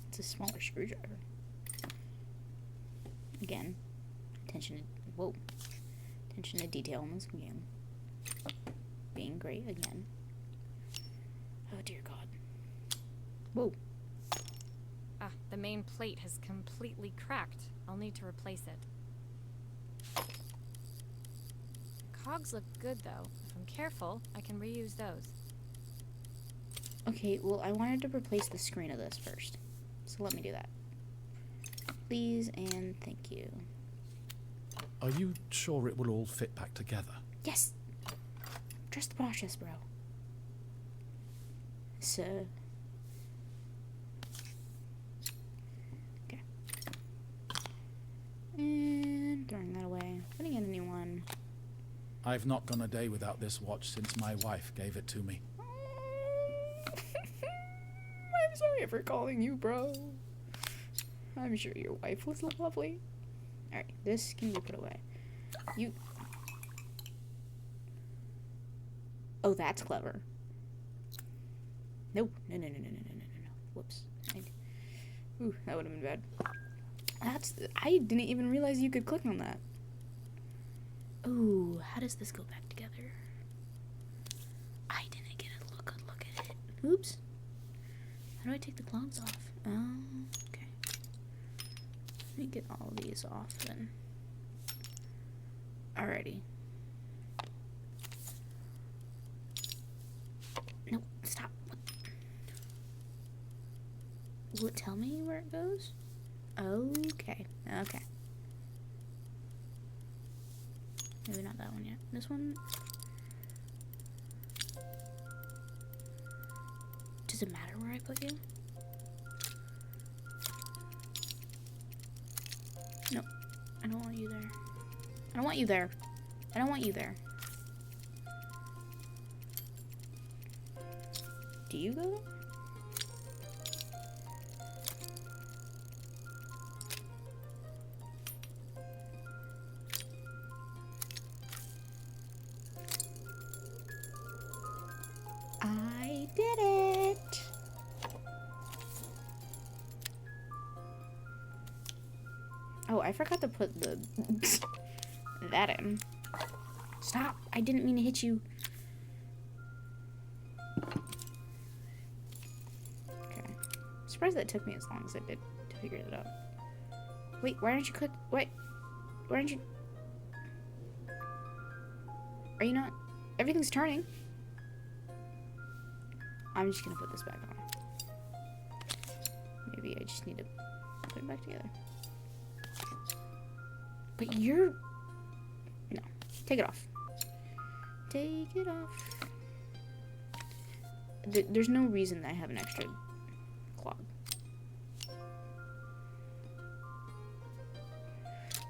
A: It's a smaller screwdriver. Again, attention to detail in this game. Being great again. Oh dear God. Whoa.
B: Ah, the main plate has completely cracked. I'll need to replace it. Cogs look good though. If I'm careful, I can reuse those.
A: Okay, well I wanted to replace the screen of this first. So let me do that. Please and thank you.
E: Are you sure it will all fit back together?
A: Yes! Trust the process, bro. So... Okay. And throwing that away. Putting in a new one.
E: I've not gone a day without this watch since my wife gave it to me.
A: I'm sorry for calling you bro. I'm sure your wife was lovely. Alright, this can be put away. You... Oh, that's clever. Nope. No. Whoops. Ooh, that would have been bad. I didn't even realize you could click on that. Ooh, how does this go back together? I didn't get a good look at it. Oops. How do I take the clogs off? Okay. Let me get all these off then. Alrighty. No, stop. Will it tell me where it goes? Okay. Maybe not that one yet. This one? Does it matter where I put you? No, I don't want you there. I don't want you there. I don't want you there. Do you go there? I did it! Oh, I forgot to put the that in. Stop! I didn't mean to hit you. Okay. Surprised that took me as long as it did to figure it out. Wait, why aren't you cook? Wait, why aren't you? Are you not? Everything's turning. I'm just gonna put this back on. Maybe I just need to put it back together. But you're... No. Take it off. Take it off. There's no reason that I have an extra clog.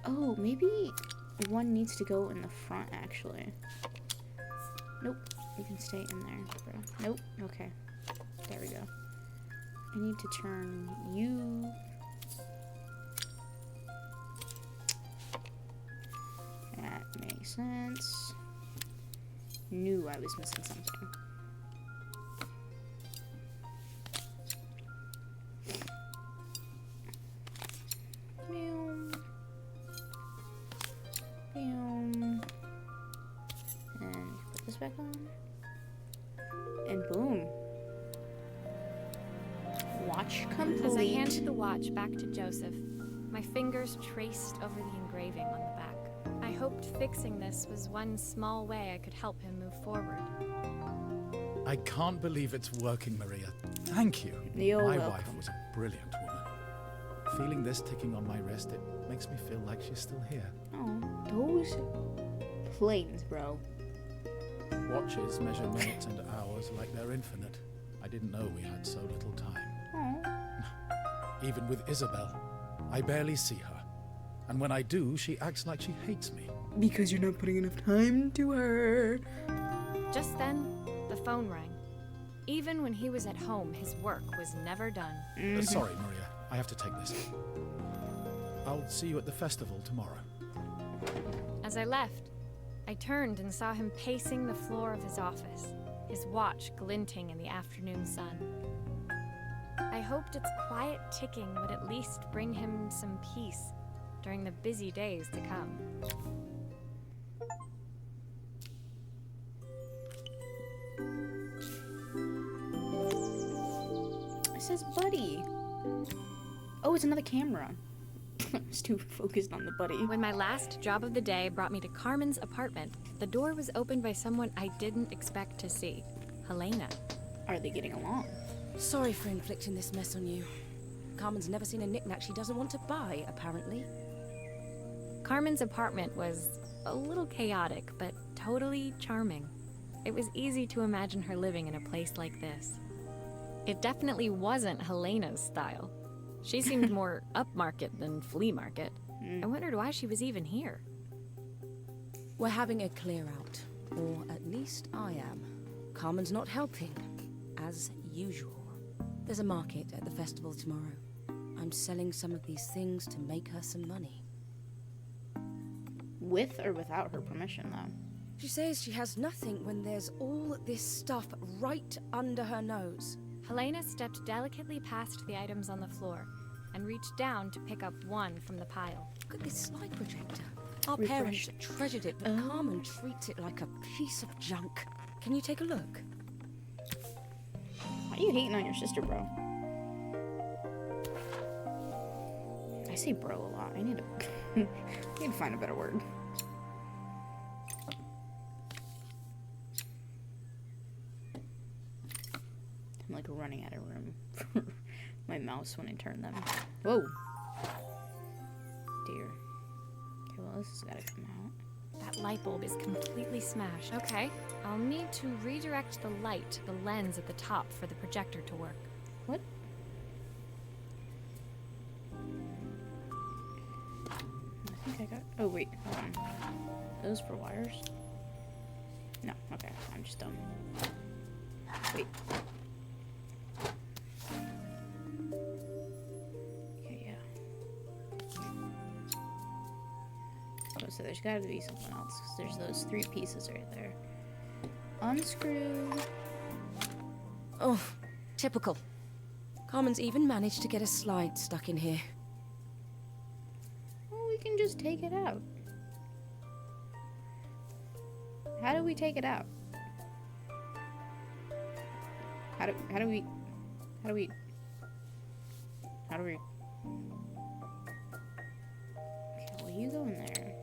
A: Oh, maybe one needs to go in the front, actually. Nope. You can stay in there, bro. Nope. Okay. There we go. I need to turn you... That makes sense. Knew I was missing something. Boom. Boom. And put this back on. And boom. Watch Watch complete.
B: As I handed the watch back to Joseph, my fingers traced over the engraving on the back. I hoped fixing this was one small way I could help him move forward.
E: I can't believe it's working, Maria. Thank you.
A: You're
E: My
A: welcome.
E: wife was a brilliant woman. Feeling this ticking on my wrist, it makes me feel like she's still here.
A: Oh, those planes, bro.
E: Watches measure minutes and hours like they're infinite. I didn't know we had so little time.
A: Oh.
E: Even with Isabel, I barely see her. And when I do, she acts like she hates me.
A: Because you're not putting enough time to her.
B: Just then, the phone rang. Even when he was at home, his work was never done.
E: Sorry, Maria. I have to take this. I'll see you at the festival tomorrow.
B: As I left, I turned and saw him pacing the floor of his office, his watch glinting in the afternoon sun. I hoped its quiet ticking would at least bring him some peace during the busy days to come.
A: It says buddy. Oh, it's another camera. I was too focused on the buddy.
B: When my last job of the day brought me to Carmen's apartment, the door was opened by someone I didn't expect to see, Helena.
A: Are they getting along?
G: Sorry for inflicting this mess on you. Carmen's never seen a knickknack she doesn't want to buy, apparently.
B: Carmen's apartment was a little chaotic, but totally charming. It was easy to imagine her living in a place like this. It definitely wasn't Helena's style. She seemed more upmarket than flea market. I wondered why she was even here.
G: We're having a clear out, or at least I am. Carmen's not helping, as usual. There's a market at the festival tomorrow. I'm selling some of these things to make her some money.
A: With or without her permission, though?
G: She says she has nothing when there's all this stuff right under her nose.
B: Helena stepped delicately past the items on the floor and reached down to pick up one from the pile.
G: Look at this slide projector. Our
A: Refresh.
G: parents treasured it, but
A: Oh.
G: Carmen treats it like a piece of junk. Can you take a look?
A: Why are you hating on your sister, bro? I say bro a lot. I need to, I need to find a better word. I'm like running out of room for my mouse when I turn them. Whoa. Dear. Okay, well, this has got to come out.
B: That light bulb is completely smashed. Okay, I'll need to redirect the light to the lens at the top for the projector to work.
A: What? I think I got. Oh, wait. Hold on. Those for wires? No. Okay. I'm just dumb. Wait. Okay, yeah. Oh, so there's gotta be something else, because there's those three pieces right there. Unscrew.
G: Oh, typical. Carmen's even managed to get a slide stuck in here.
A: Well, we can just take it out. How do we take it out? How do we okay, well, you go in there.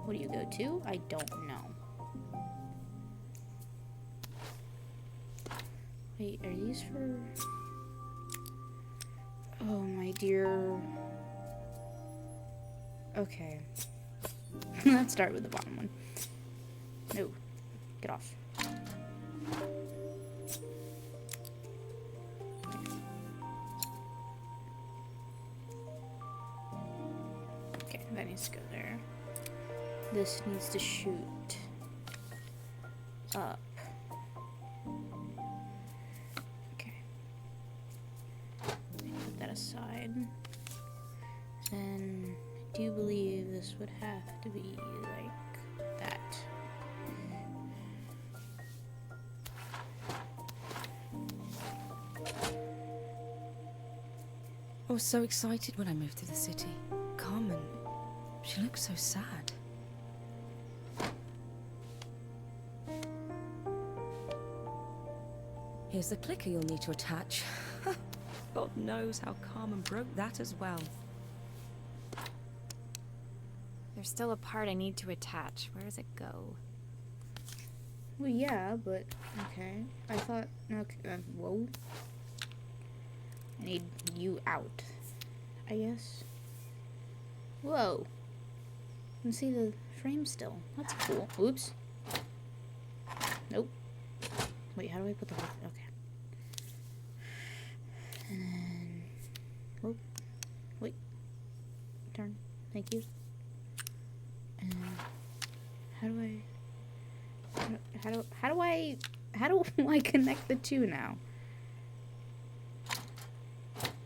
A: What do you go to? I don't know. Wait, are these for... Oh, my dear. Okay. Let's start with the bottom one. No. Get off. Okay, that needs to go there. This needs to shoot up. Okay. Put that aside. Then I do believe this would have to be like that.
G: I was so excited when I moved to the city. Carmen, she looks so sad. Here's the clicker you'll need to attach. God knows how Carmen broke that as well.
B: There's still a part I need to attach. Where does it go?
A: Well, yeah, but okay. I thought. Okay. Whoa. I need you out. I guess. Whoa. You can see the frame still. That's cool. Oops. Nope. Wait, how do I put the whole thing? Okay. And then. Whoop. Wait. Turn. Thank you. And how do I. How do I connect the two now?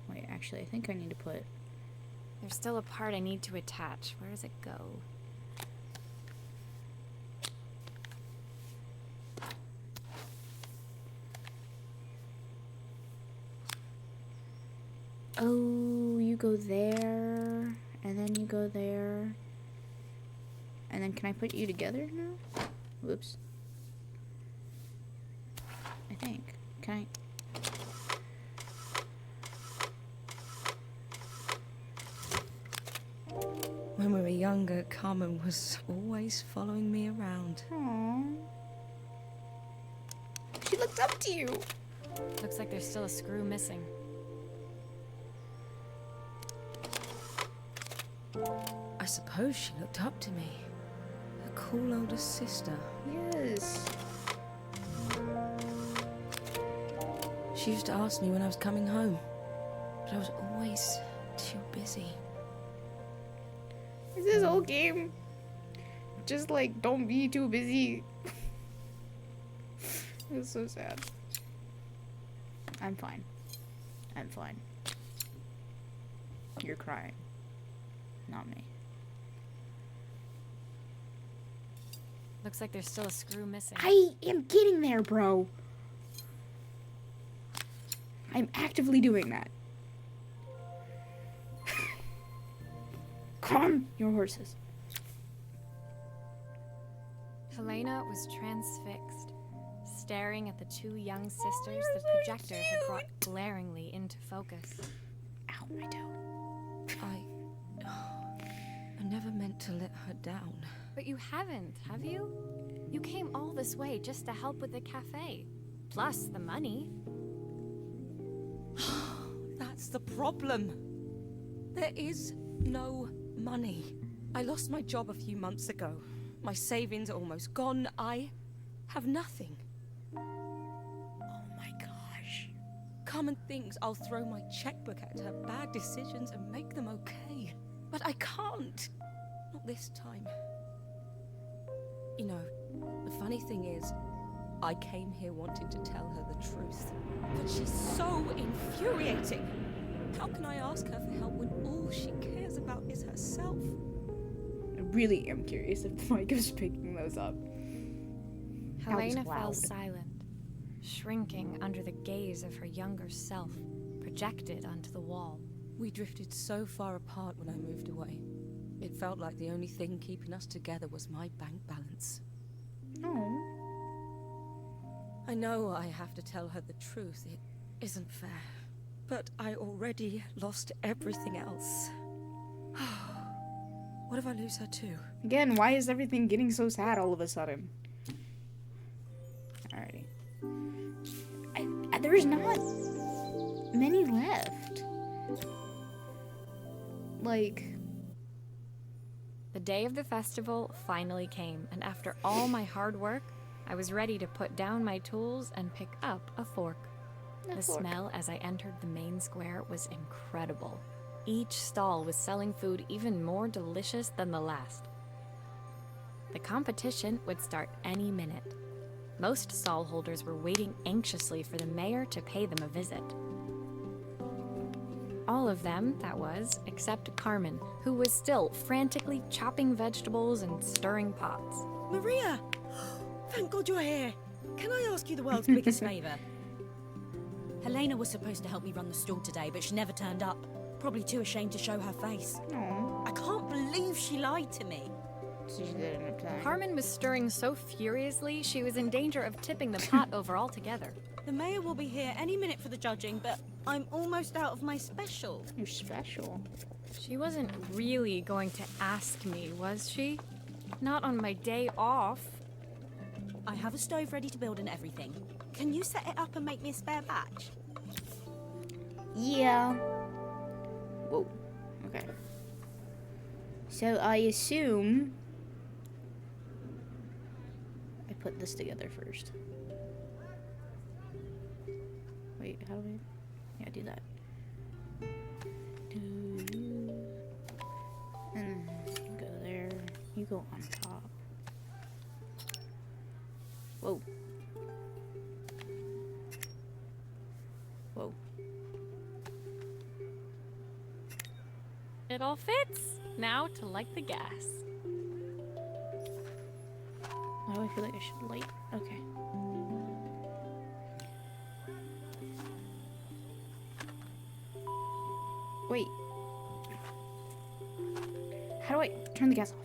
A: Wait, actually, I think I need to put.
B: There's still a part I need to attach. Where does it go?
A: Oh, you go there, and then you go there. And then can I put you together now? Whoops. I think. Can I?
G: When we were younger, Carmen was always following me around.
A: Aww. She looked up to you.
B: Looks like there's still a screw missing.
G: I suppose she looked up to me. A cool older sister.
A: Yes.
G: She used to ask me when I was coming home, but I was always too busy.
A: Is this whole game just like, don't be too busy? It's so sad. I'm fine. I'm fine. You're crying. Not me.
B: Looks like there's still a screw missing.
A: I am getting there, bro. I'm actively doing that. Calm your horses.
B: Helena was transfixed, staring at the two young sisters the projector had brought glaringly into focus.
A: Ow, my toe.
G: I never meant to let her down.
B: But you haven't, have you? You came all this way just to help with the cafe. Plus the money.
G: That's the problem. There is no money. I lost my job a few months ago. My savings are almost gone. I have nothing.
A: Oh my gosh.
G: Carmen thinks I'll throw my checkbook at her bad decisions and make them okay. But I can't. Not this time. You know, the funny thing is, I came here wanting to tell her the truth. But she's so infuriating. How can I ask her for help when all she cares about is herself?
A: I really am curious if Mike is picking those up.
B: Helena
A: loud.
B: fell silent, shrinking under the gaze of her younger self, projected onto the wall.
G: We drifted so far apart when I moved away. It felt like the only thing keeping us together was my bank balance.
A: Oh.
G: I know I have to tell her the truth. It isn't fair. But I already lost everything else. What if I lose her too?
A: Again, why is everything getting so sad all of a sudden? Alrighty. There's not many left. Like...
B: The day of the festival finally came, and after all my hard work, I was ready to put down my tools and pick up a fork. The smell as I entered the main square was incredible. Each stall was selling food even more delicious than the last. The competition would start any minute. Most stall holders were waiting anxiously for the mayor to pay them a visit. All of them, that was, except Carmen, who was still frantically chopping vegetables and stirring pots.
F: Maria! Thank God you're here. Can I ask you the world's biggest favour? Helena was supposed to help me run the stall today, but she never turned up. Probably too ashamed to show her face.
A: Aww.
F: I can't believe she lied to me.
A: So she didn't have time.
B: Carmen was stirring so furiously she was in danger of tipping the pot over altogether.
F: The mayor will be here any minute for the judging, but I'm almost out of my special.
A: You're special.
B: She wasn't really going to ask me, was she? Not on my day off.
F: I have a stove ready to build and everything. Can you set it up and make me a spare batch?
A: Yeah. Whoa. Okay. So I assume I put this together first. Wait, how do I? Yeah, do that. And then you go there. You go on top. Whoa. Whoa.
B: It all fits. Now to light the gas.
A: Why do I feel like I should light? Okay. Wait. How do I turn the gas off?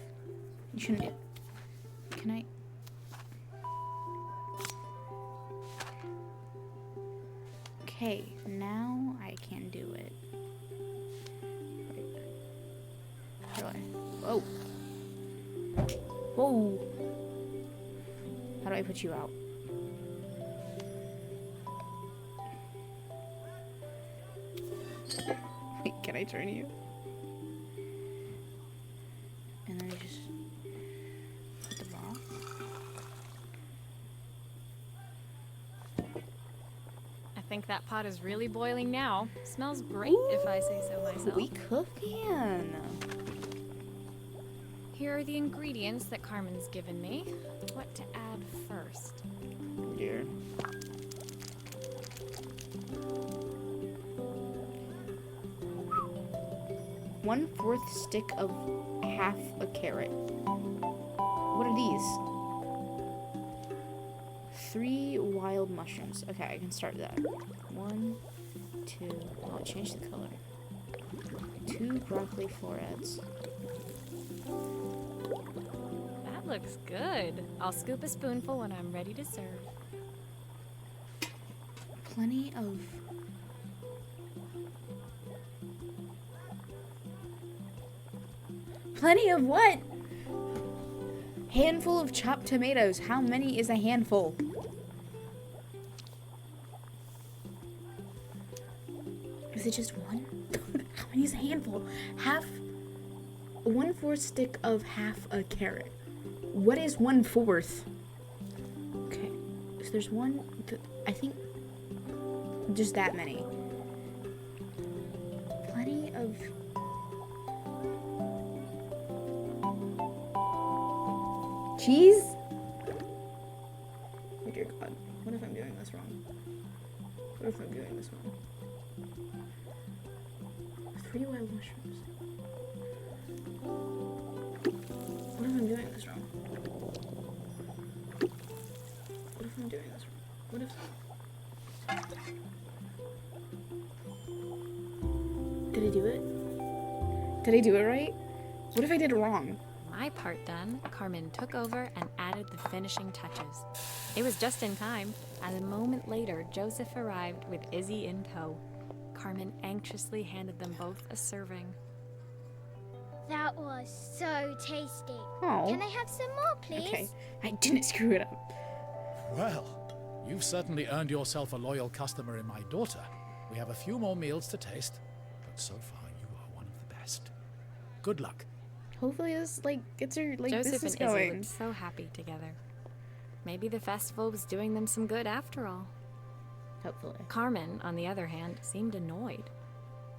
A: You shouldn't do it. Can I? Okay, now I can do it. Wait. How do I? Whoa. Whoa. How do I put you out? Wait, can I turn you? And then I just put the ball.
B: I think that pot is really boiling now. Smells great, if I say so myself.
A: We cooking.
B: Here are the ingredients that Carmen's given me. What to add first?
A: Yeah. One-fourth stick of half a carrot. What are these? 3 wild mushrooms. Okay, I can start that. 1, 2. Oh, change the color. 2 broccoli florets.
B: That looks good. I'll scoop a spoonful when I'm ready to serve.
A: Plenty of... Plenty of what? Handful of chopped tomatoes. How many is a handful? Is it just one? How many is a handful? Half... 1/4 stick of half a carrot. What is 1/4? Okay. So there's one... I think... Just that many. Plenty of... cheese? Oh dear God. What if I'm doing this wrong? What if I'm doing this wrong? 3 wild mushrooms. What if I'm doing this wrong? What if I'm doing this wrong? What if... Did I do it? Did I do it right? What if I did it wrong?
B: My part done, Carmen took over and added the finishing touches. It was just in time, and a moment later, Joseph arrived with Izzy in tow. Carmen anxiously handed them both a serving.
C: That was so tasty.
A: Oh.
C: Can I have some more, please?
A: Okay, I didn't screw it up.
E: Well, you've certainly earned yourself a loyal customer in my daughter. We have a few more meals to taste, but so far you are one of the best. Good luck.
A: Hopefully this gets her
B: Joseph
A: business
B: and Izzy
A: going.
B: looked so happy together. Maybe the festival was doing them some good after all.
A: Hopefully.
B: Carmen, on the other hand, seemed annoyed.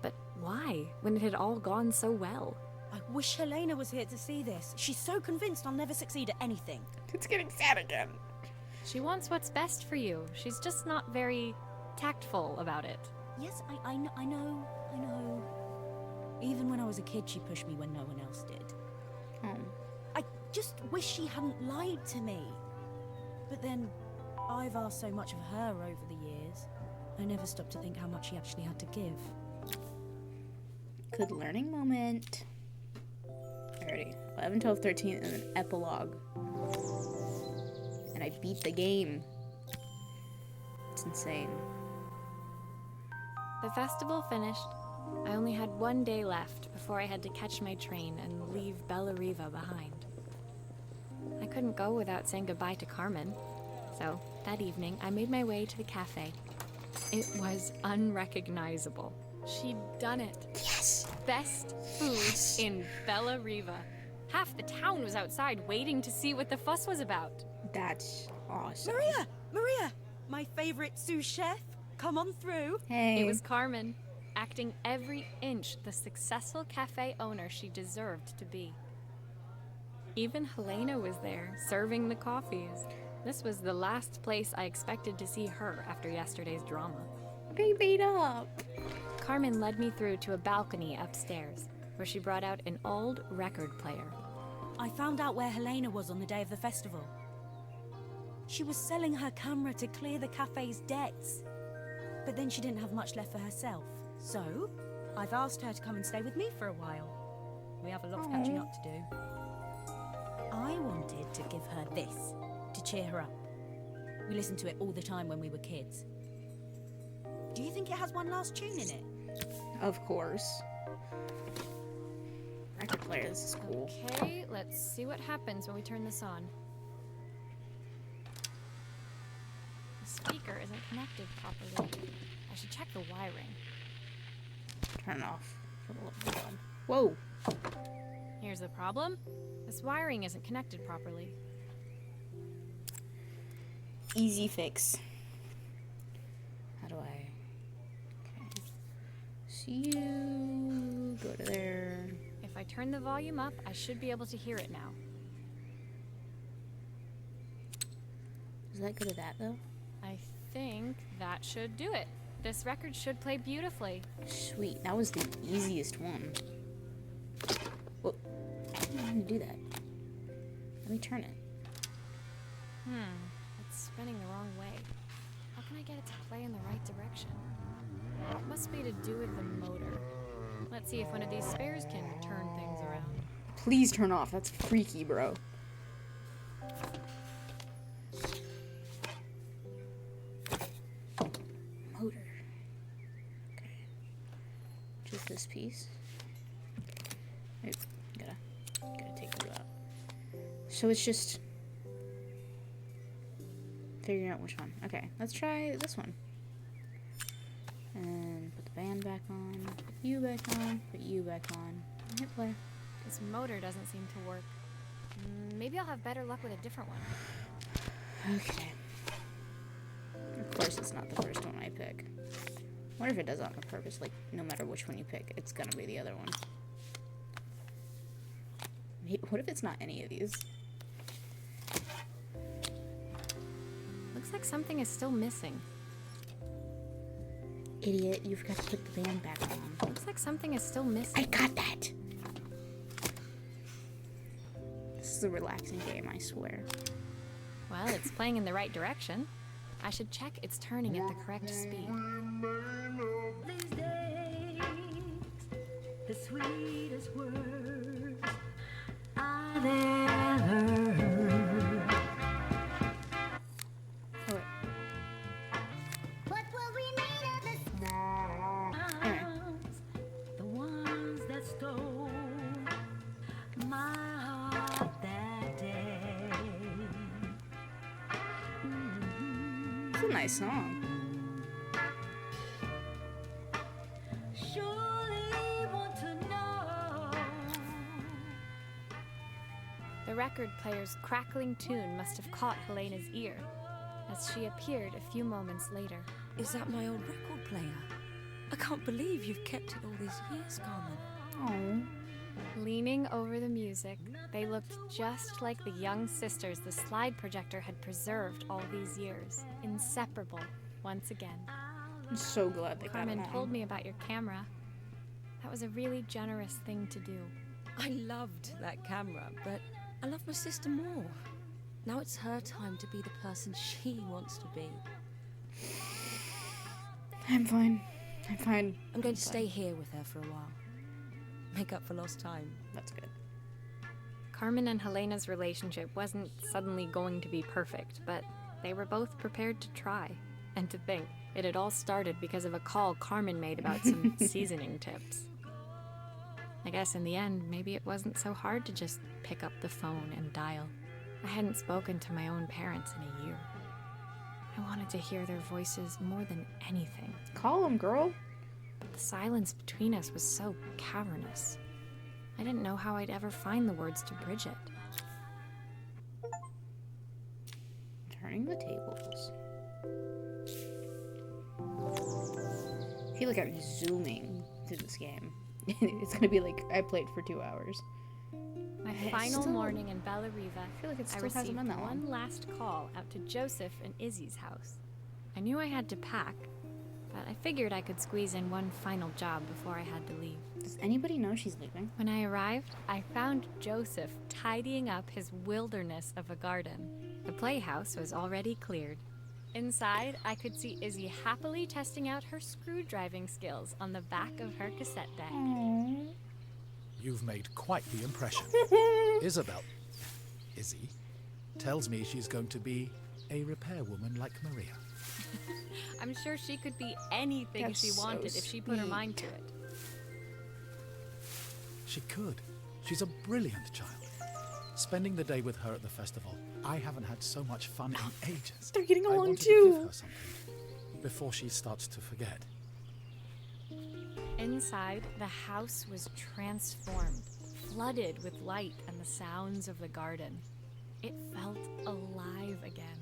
B: But why, when it had all gone so well?
F: I wish Helena was here to see this. She's so convinced I'll never succeed at anything.
A: It's getting sad again.
B: She wants what's best for you. She's just not very tactful about it.
F: Yes, I know. Even when I was a kid, she pushed me when no one else did.
A: Oh.
F: I just wish she hadn't lied to me. But then, I've asked so much of her over the years. I never stopped to think how much she actually had to give.
A: Good learning moment. Alrighty. 11, 12, 13, and an epilogue. And I beat the game. It's insane.
B: The festival finished. I only had one day left before I had to catch my train and leave Bella Riva behind. I couldn't go without saying goodbye to Carmen. So, that evening, I made my way to the cafe. It was unrecognizable. She'd done it.
A: Yes!
B: Best food in Bella Riva. Half the town was outside waiting to see what the fuss was about.
A: That's awesome.
F: Maria! My favorite sous chef. Come on through.
A: Hey.
B: It was Carmen, acting every inch the successful cafe owner she deserved to be. Even Helena was there, serving the coffees. This was the last place I expected to see her after yesterday's drama.
A: They beat up.
B: Carmen led me through to a balcony upstairs, where she brought out an old record player.
F: I found out where Helena was on the day of the festival. She was selling her camera to clear the cafe's debts. But then she didn't have much left for herself. So, I've asked her to come and stay with me for a while. We have a lot of catching up to do. I wanted to give her this, to cheer her up. We listened to it all the time when we were kids. Do you think it has one last tune in it?
A: Of course. Record player, this is cool.
B: Okay, let's see what happens when we turn this on. The speaker isn't connected properly. I should check the wiring.
A: Turn it off. For the love of God. Whoa!
B: Here's the problem. This wiring isn't connected properly.
A: Easy fix. How do I... Okay. See you... Go to there.
B: If I turn the volume up, I should be able to hear it now.
A: Does that go to that, though?
B: I think that should do it. This record should play beautifully.
A: Sweet. That was the easiest one. Well, I didn't want to do that. Let me turn it.
B: It's spinning the wrong way. How can I get it to play in the right direction? It must be to do with the motor. Let's see if one of these spares can turn things around.
A: Please turn off. That's freaky, bro. Motor. Okay. Just this piece. Wait, gotta take you out. So it's just figuring out which one. Okay, let's try this one. And put the band back on, put you back on, put you back on, and hit play.
B: This motor doesn't seem to work. Maybe I'll have better luck with a different one.
A: Okay. Of course it's not the first one I pick. What if it does it on purpose? Like, no matter which one you pick, it's gonna be the other one. What if it's not any of these?
B: Looks like something is still missing.
A: Idiot, you forgot to put the band back on.
B: Looks like something is still missing.
A: I got that! This is a relaxing game, I swear.
B: Well, it's playing in the right direction. I should check it's turning at the correct speed.
D: These days, the sweetest words I've ever heard.
A: Oh, wait.
C: What will remain of this?
D: Sounds, the ones that stole my heart that day.
A: It's a nice song.
D: Surely want to know.
B: The record player's crackling tune must have caught Helena's ear, as she appeared a few moments later.
G: Is that my old record player? I can't believe you've kept it all these years, Carmen.
A: Oh.
B: Leaning over the music, they looked just like the young sisters the slide projector had preserved all these years, inseparable once again.
A: I'm so glad they got
B: Carmen
A: it
B: told
A: on.
B: me about your camera. That was a really generous thing to do.
G: I loved that camera, but I love my sister more. Now it's her time to be the person she wants to be.
A: I'm fine. I'm fine.
G: I'm going to stay here with her for a while. Make up for lost time.
A: That's good.
B: Carmen and Helena's relationship wasn't suddenly going to be perfect, but they were both prepared to try. And to think, it had all started because of a call Carmen made about some seasoning tips. I guess in the end, maybe it wasn't so hard to just pick up the phone and dial. I hadn't spoken to my own parents in a year. I wanted to hear their voices more than anything.
A: Call him, girl.
B: But the silence between us was so cavernous. I didn't know how I'd ever find the words to bridge it.
A: Turning the tables. I feel like I'm zooming through this game. It's gonna be like I played for 2 hours.
B: My
A: I
B: final
A: still-
B: morning in Bella Riva,
A: I feel like it
B: I
A: still hasn't
B: received
A: been that
B: one
A: long.
B: last call out to Joseph and Izzy's house. I knew I had to pack, but I figured I could squeeze in one final job before I had to leave.
A: Does anybody know she's leaving?
B: When I arrived, I found Joseph tidying up his wilderness of a garden. The playhouse was already cleared. Inside, I could see Izzy happily testing out her screw-driving skills on the back of her cassette deck.
A: Aww.
E: You've made quite the impression. Izzy, tells me she's going to be a repairwoman like Maria.
B: I'm sure she could be anything
A: That's
B: she
A: so
B: wanted if she put her
A: sweet.
B: mind to it.
E: She could. She's a brilliant child. Spending the day with her at the festival, I haven't had so much fun in ages.
A: They're getting
E: I
A: along
E: wanted to
A: too.
E: give her something before she starts to forget.
B: Inside, the house was transformed, flooded with light and the sounds of the garden. It felt alive again.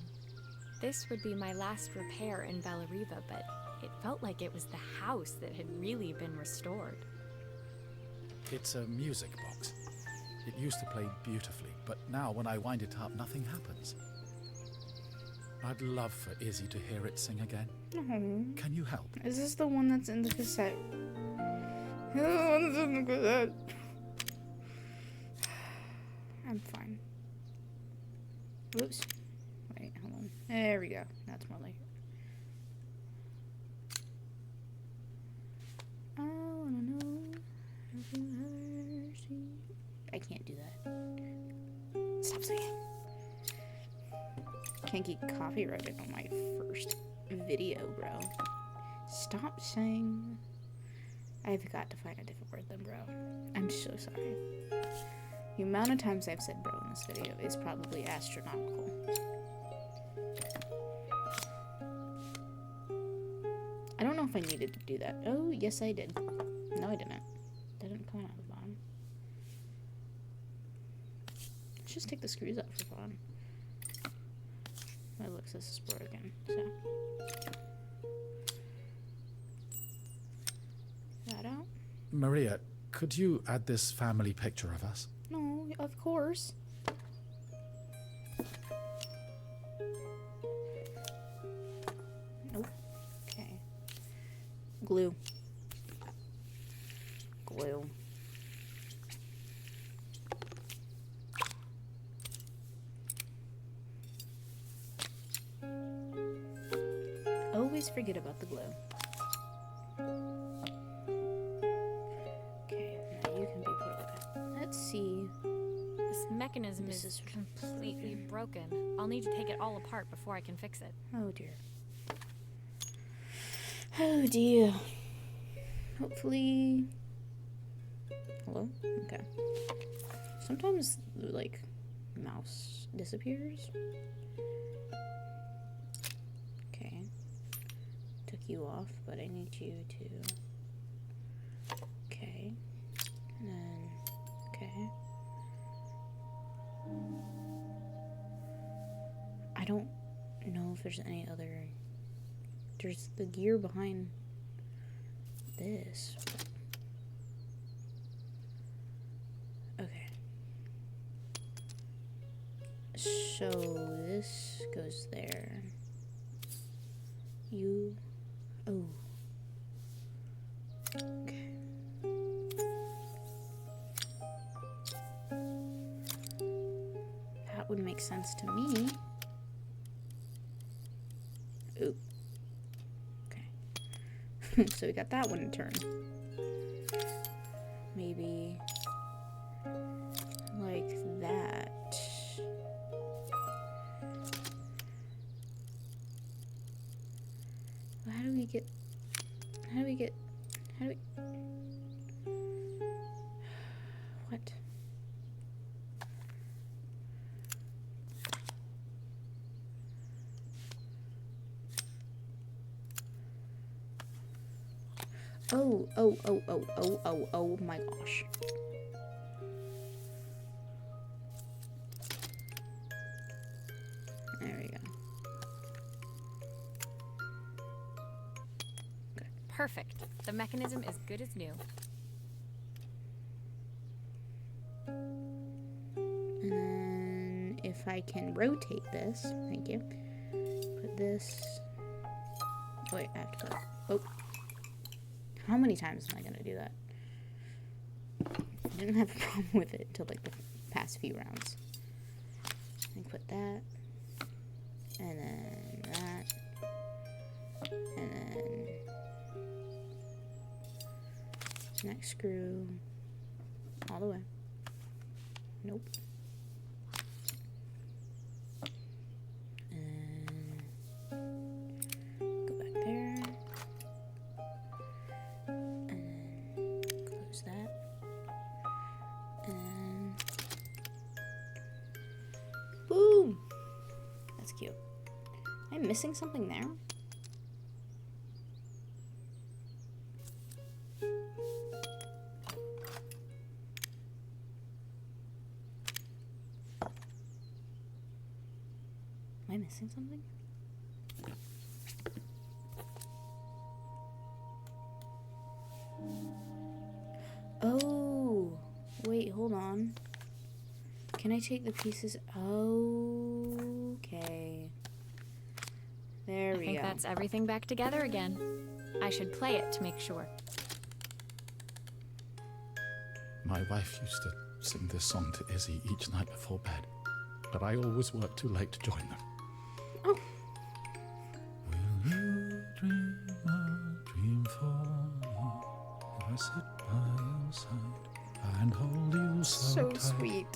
B: This would be my last repair in Bella Riva, but it felt like it was the house that had really been restored.
E: It's a music box. It used to play beautifully, but now when I wind it up, nothing happens. I'd love for Izzy to hear it sing again.
A: Aww.
E: Can you help?
A: Is this the one that's in the cassette? The one that's in the cassette. I'm fine. Whoops. Wait, hold on. There we go. That's more like it. I wanna know if you ever see. I can't do that. Stop singing. Can't get copyrighted on my first video, bro. Stop saying. I've got to find a different word than bro. I'm so sorry. The amount of times I've said bro in this video is probably astronomical. I don't know if I needed to do that. Oh, yes I did. No, I didn't. That didn't come out of the bottom. Let's just take the screws out for fun. Oh, looks, this is broken, so. That out?
E: Maria, could you add this family picture of us?
A: No, of course. Nope. Okay. Glue. Glue. Always forget about the glue. Okay, now you can be put away. Let's see.
B: This mechanism
A: This
B: is
A: is
B: completely broken. I'll need to take it all apart before I can fix it.
A: Oh dear. Oh dear. Hopefully. Hello? Okay. Sometimes, like, mouse disappears. Okay. Took you off, but I need you to. Okay. And then. Okay. I don't know if there's any other. There's the gear behind this. Okay. So this goes there. You. Oh. Okay. That would make sense to me. Ooh. Okay. So we got that one turned. Maybe like that. get... How do we get... How do we... What? Oh my gosh. There we go.
B: Perfect. The mechanism is good as new.
A: And then if I can rotate this, thank you. Put this. Wait, I have to put. Oh. How many times am I gonna do that? I didn't have a problem with it until like the past few rounds. And put that. And then that. And then next screw all the way. Nope. And go back there. And then close that. And boom! That's cute. Am I missing something there? Am I missing something? Oh, wait, hold on. Can I take the pieces? Okay. There we go.
B: I think that's everything back together again. I should play it to make sure.
E: My wife used to sing this song to Izzy each night before bed, but I always worked too late to join them.
A: Oh.
E: Will you dream a dream for me? If I sit by your side and hold you so tight.
A: Sweet.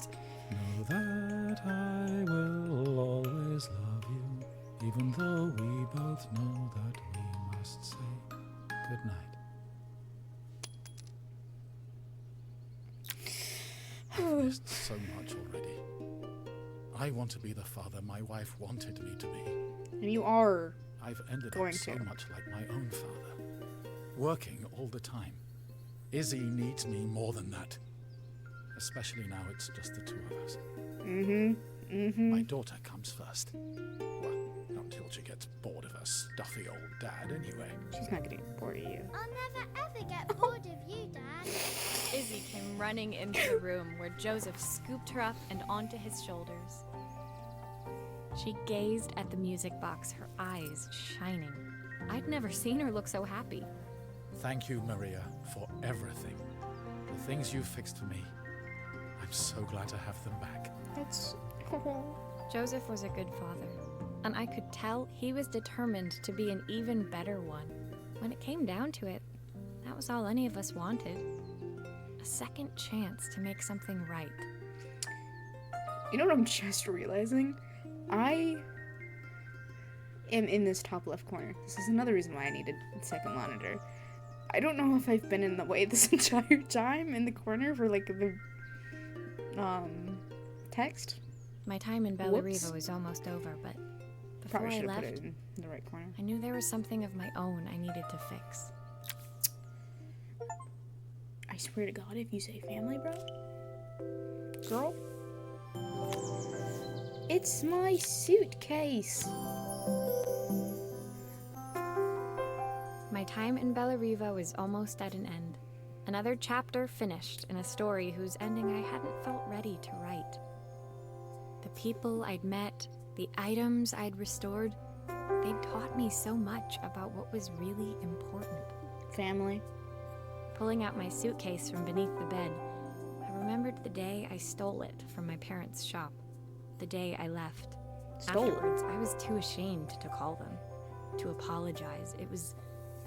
E: Know that I will always love you, even though we both know that we must say goodnight. I've missed so much already. I want to be the father my wife wanted me to be.
A: And you are.
E: I've ended
A: Going
E: up so
A: to.
E: much like my own father, working all the time. Izzy needs me more than that. Especially now it's just the two of us. My daughter comes first. Well, not until she gets bored of her stuffy old dad anyway.
A: She's not getting bored of you.
C: I'll never ever get bored of you, Dad.
B: Izzy came running into the room where Joseph scooped her up and onto his shoulders. She gazed at the music box, her eyes shining. I'd never seen her look so happy.
E: Thank you, Maria, for everything. The things you fixed for me. I'm so glad to have them back.
A: That's...
B: Joseph was a good father, and I could tell he was determined to be an even better one. When it came down to it, that was all any of us wanted. A second chance to make something right.
A: You know what I'm just realizing? I am in this top left corner. This is another reason why I needed a second monitor. I don't know if I've been in the way this entire time in the corner for like the text.
B: My time in
A: Whoops.
B: Bellariva was almost over, but before
A: Probably
B: I
A: should have
B: left,
A: put it in the right corner.
B: I knew there was something of my own I needed to fix.
A: I swear to God, if you say family, bro, girl, it's my suitcase.
B: My time in Bellariva was almost at an end. Another chapter finished in a story whose ending I hadn't felt ready to write. The people I'd met, the items I'd restored, they'd taught me so much about what was really important.
A: Family.
B: Pulling out my suitcase from beneath the bed, I remembered the day I stole it from my parents' shop. The day I left.
A: Stole it?
B: Afterwards, I was too ashamed to call them, to apologize. It was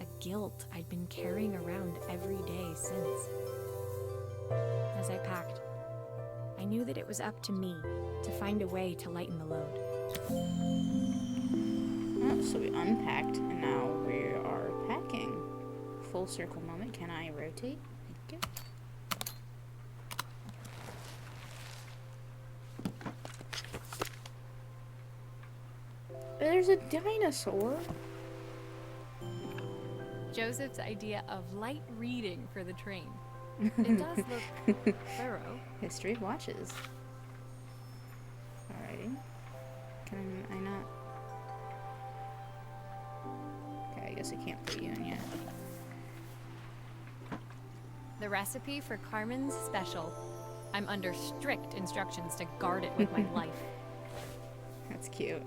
B: a guilt I'd been carrying around every day since. As I packed, I knew that it was up to me to find a way to lighten the load.
A: Oh, so we unpacked, and now we are full circle moment. Can I rotate? Thank you. There's a dinosaur.
B: Joseph's idea of light reading for the train. It does look thorough.
A: History of watches. Alrighty. Can I not? Okay, I guess I can't put you in yet.
B: The recipe for Carmen's special. I'm under strict instructions to guard it with my life.
A: That's cute.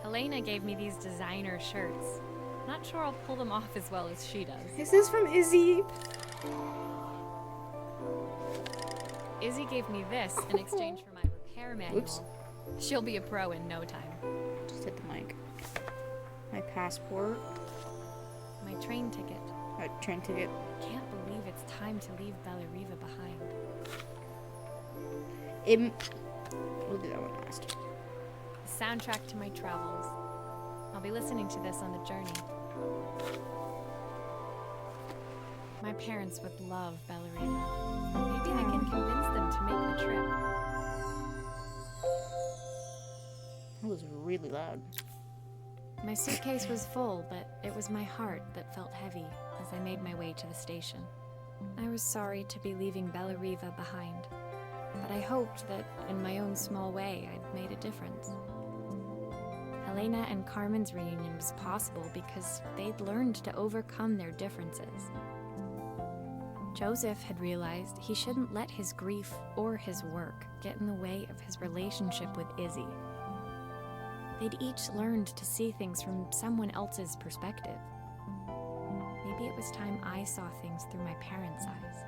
B: Helena gave me these designer shirts. Not sure I'll pull them off as well as she does.
A: Is this from Izzy?
B: Izzy gave me this in exchange for my repair manual.
A: Oops.
B: She'll be a pro in no time.
A: Just hit the mic. My passport.
B: My train ticket.
A: Train ticket.
B: Can't believe it's time to leave Bellariva behind.
A: We'll do that one last.
B: The soundtrack to my travels. I'll be listening to this on the journey. My parents would love Bellariva. Maybe I can convince them to make the trip.
A: That was really loud.
B: My suitcase was full, but it was my heart that felt heavy as I made my way to the station. I was sorry to be leaving Bellariva behind, but I hoped that in my own small way I'd made a difference. Helena and Carmen's reunion was possible because they'd learned to overcome their differences. Joseph had realized he shouldn't let his grief or his work get in the way of his relationship with Izzy. They'd each learned to see things from someone else's perspective. Maybe it was time I saw things through my parents' eyes.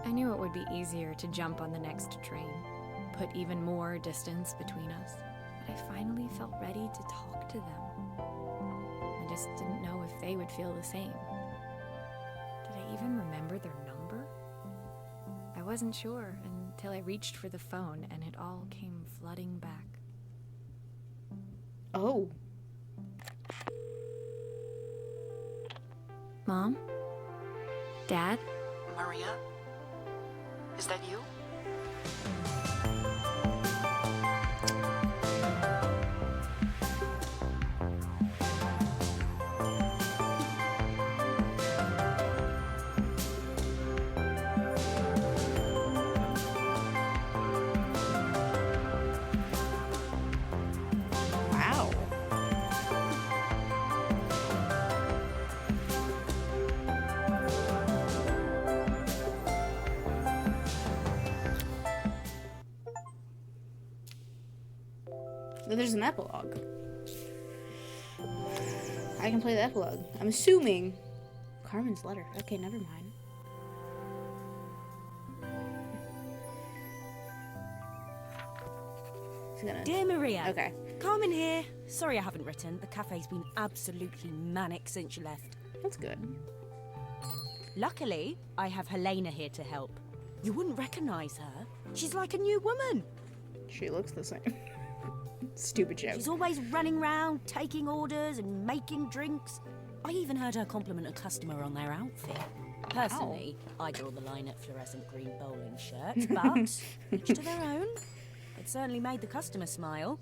B: I knew it would be easier to jump on the next train, put even more distance between us, but I finally felt ready to talk to them. I just didn't know if they would feel the same. Did I even remember their number? I wasn't sure until I reached for the phone and it all came flooding back.
A: Oh.
B: Mom? Dad?
H: Maria? Is that you?
A: Wow. There's an epilogue. I can play the epilogue. I'm assuming Carmen's letter. Okay, never mind. He's gonna...
F: Dear Maria.
A: Okay.
F: Carmen here. Sorry I haven't written. The cafe's been absolutely manic since you left.
A: That's good.
F: Luckily, I have Helena here to help. You wouldn't recognize her. She's like a new woman.
A: She looks the same. Stupid joke.
F: She's always running around, taking orders and making drinks. I even heard her compliment a customer on their outfit. Personally, I draw the line at fluorescent green bowling shirts, but each to their own. It certainly made the customer smile.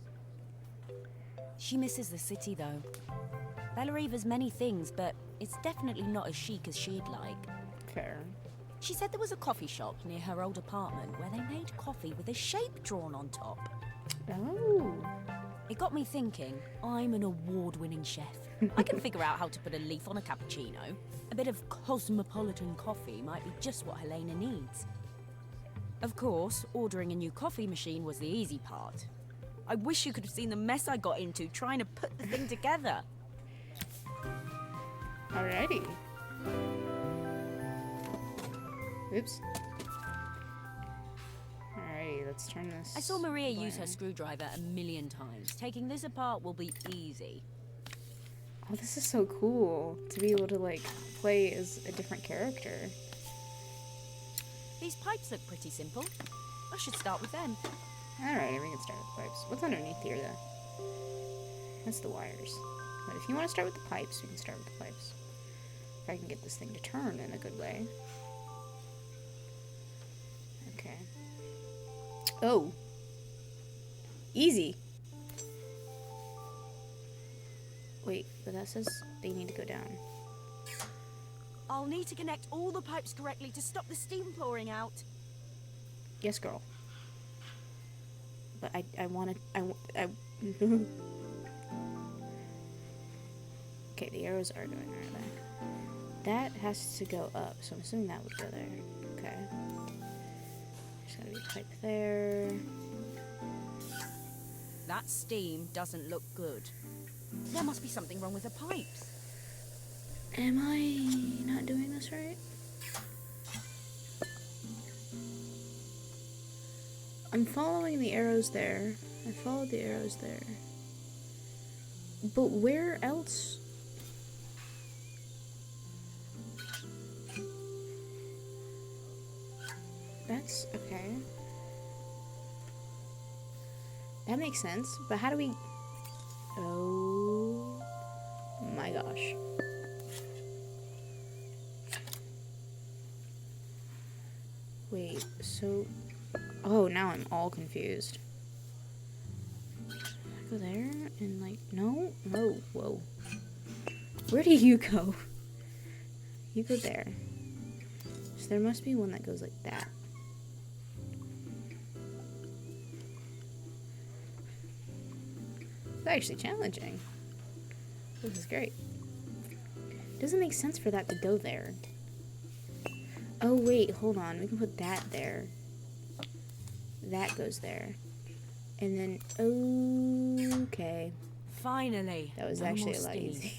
F: She misses the city, though. Bellariva's many things, but it's definitely not as chic as she'd like.
A: Fair.
F: She said there was a coffee shop near her old apartment where they made coffee with a shape drawn on top.
A: Oh.
F: It got me thinking, I'm an award-winning chef. I can figure out how to put a leaf on a cappuccino. A bit of cosmopolitan coffee might be just what Helena needs. Of course, ordering a new coffee machine was the easy part. I wish you could have seen the mess I got into trying to put the thing together.
A: Alrighty. Oops. Alrighty, let's turn this.
F: I saw Maria use her
A: button.
F: screwdriver a million times. Taking this apart will be easy.
A: Oh, this is so cool to be able to like play as a different character.
F: These pipes look pretty simple. I should start with them.
A: Alright, we can start with pipes. What's underneath here though? That's the wires. But if you want to start with the pipes, we can start with the pipes. If I can get this thing to turn in a good way. Okay. Oh. Easy. Wait, but that says they need to go down.
F: I'll need to connect all the pipes correctly to stop the steam pouring out.
A: Yes, girl. But I want to... Okay, the arrows are going right there. That has to go up, so I'm assuming that would go there. Okay. There's gotta be a pipe there.
F: That steam doesn't look good. There must be something wrong with the pipes.
A: Am I not doing this right? I'm following the arrows there. I followed the arrows there. But where else? That's okay. That makes sense, but how do we... Oh my gosh. Wait, so... Oh, now I'm all confused. I go there and like... No? No. Whoa. Where do you go? You go there. So there must be one that goes like that. It's actually challenging. This is great. It doesn't make sense for that to go there. Oh wait, hold on. We can put that there. That goes there. And then, okay.
F: Finally.
A: That was
F: no
A: actually
F: more
A: a lot
F: steam.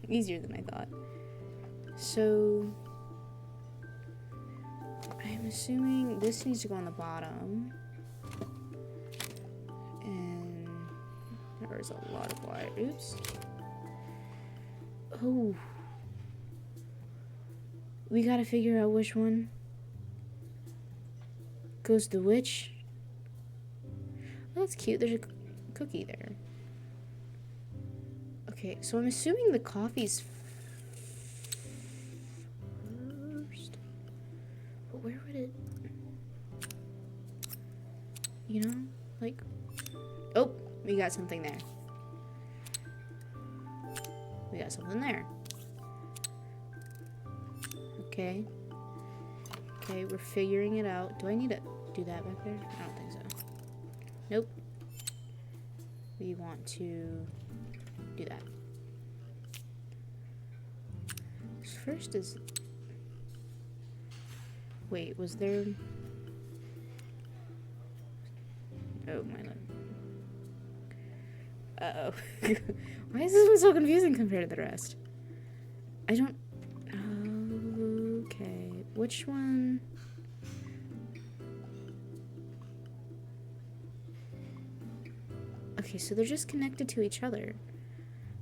A: easier than I thought. So, I'm assuming this needs to go on the bottom. And there's a lot of wire. Oops. Oh. We gotta figure out which one goes to which. Oh, that's cute. There's a cookie there. Okay, so I'm assuming the coffee's first. But where would it... You know? Like... Oh! We got something there. We got something there. Okay. Okay, we're figuring it out. Do I need to do that back there? I don't think so. Nope. We want to do that. So first is... Wait, was there... Oh, my lord. Uh-oh. Why is this one so confusing compared to the rest? I don't... Okay. Which one... Okay, so they're just connected to each other.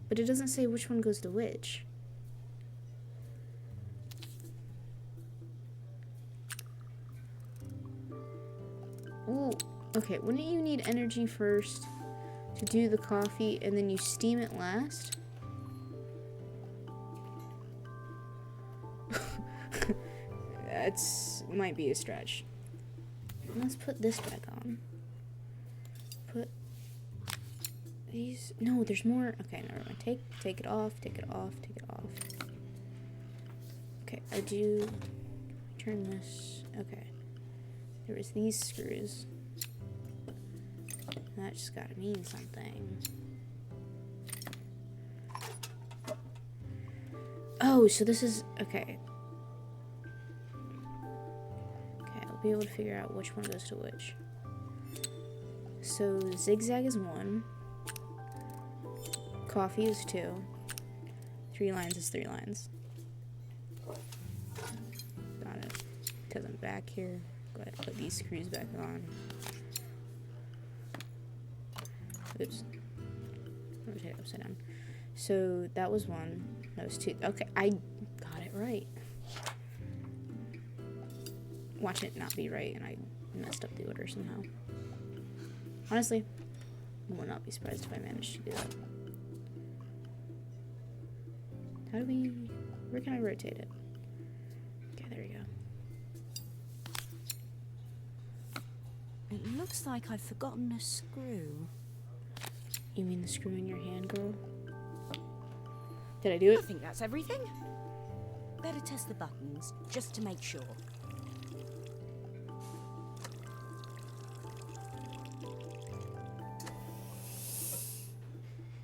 A: But it doesn't say which one goes to which. Ooh, okay, wouldn't you need energy first to do the coffee and then you steam it last? That's might be a stretch. Let's put this back on. Put these. No, there's more. Okay, never mind. Take it off. Take it off. Take it off. Okay, I do turn this. Okay, there was these screws. That just gotta mean something. Oh, so this is okay. Be able to figure out which one goes to which. So zigzag is 1, coffee is 2, 3 lines is 3 lines. Got it. Because I'm back here, go ahead and put these screws back on. Oops. Rotate it upside down. So that was 1. That was 2. Okay, I got it right. Watch it not be right and I messed up the order somehow. Honestly, I will not be surprised if I managed to do that. How do we... Where can I rotate it? Okay, there we go.
F: It looks like I've forgotten a screw.
A: You mean the screw in your hand, girl? Did I do
F: I
A: it?
F: think that's everything. Better test the buttons, just to make sure.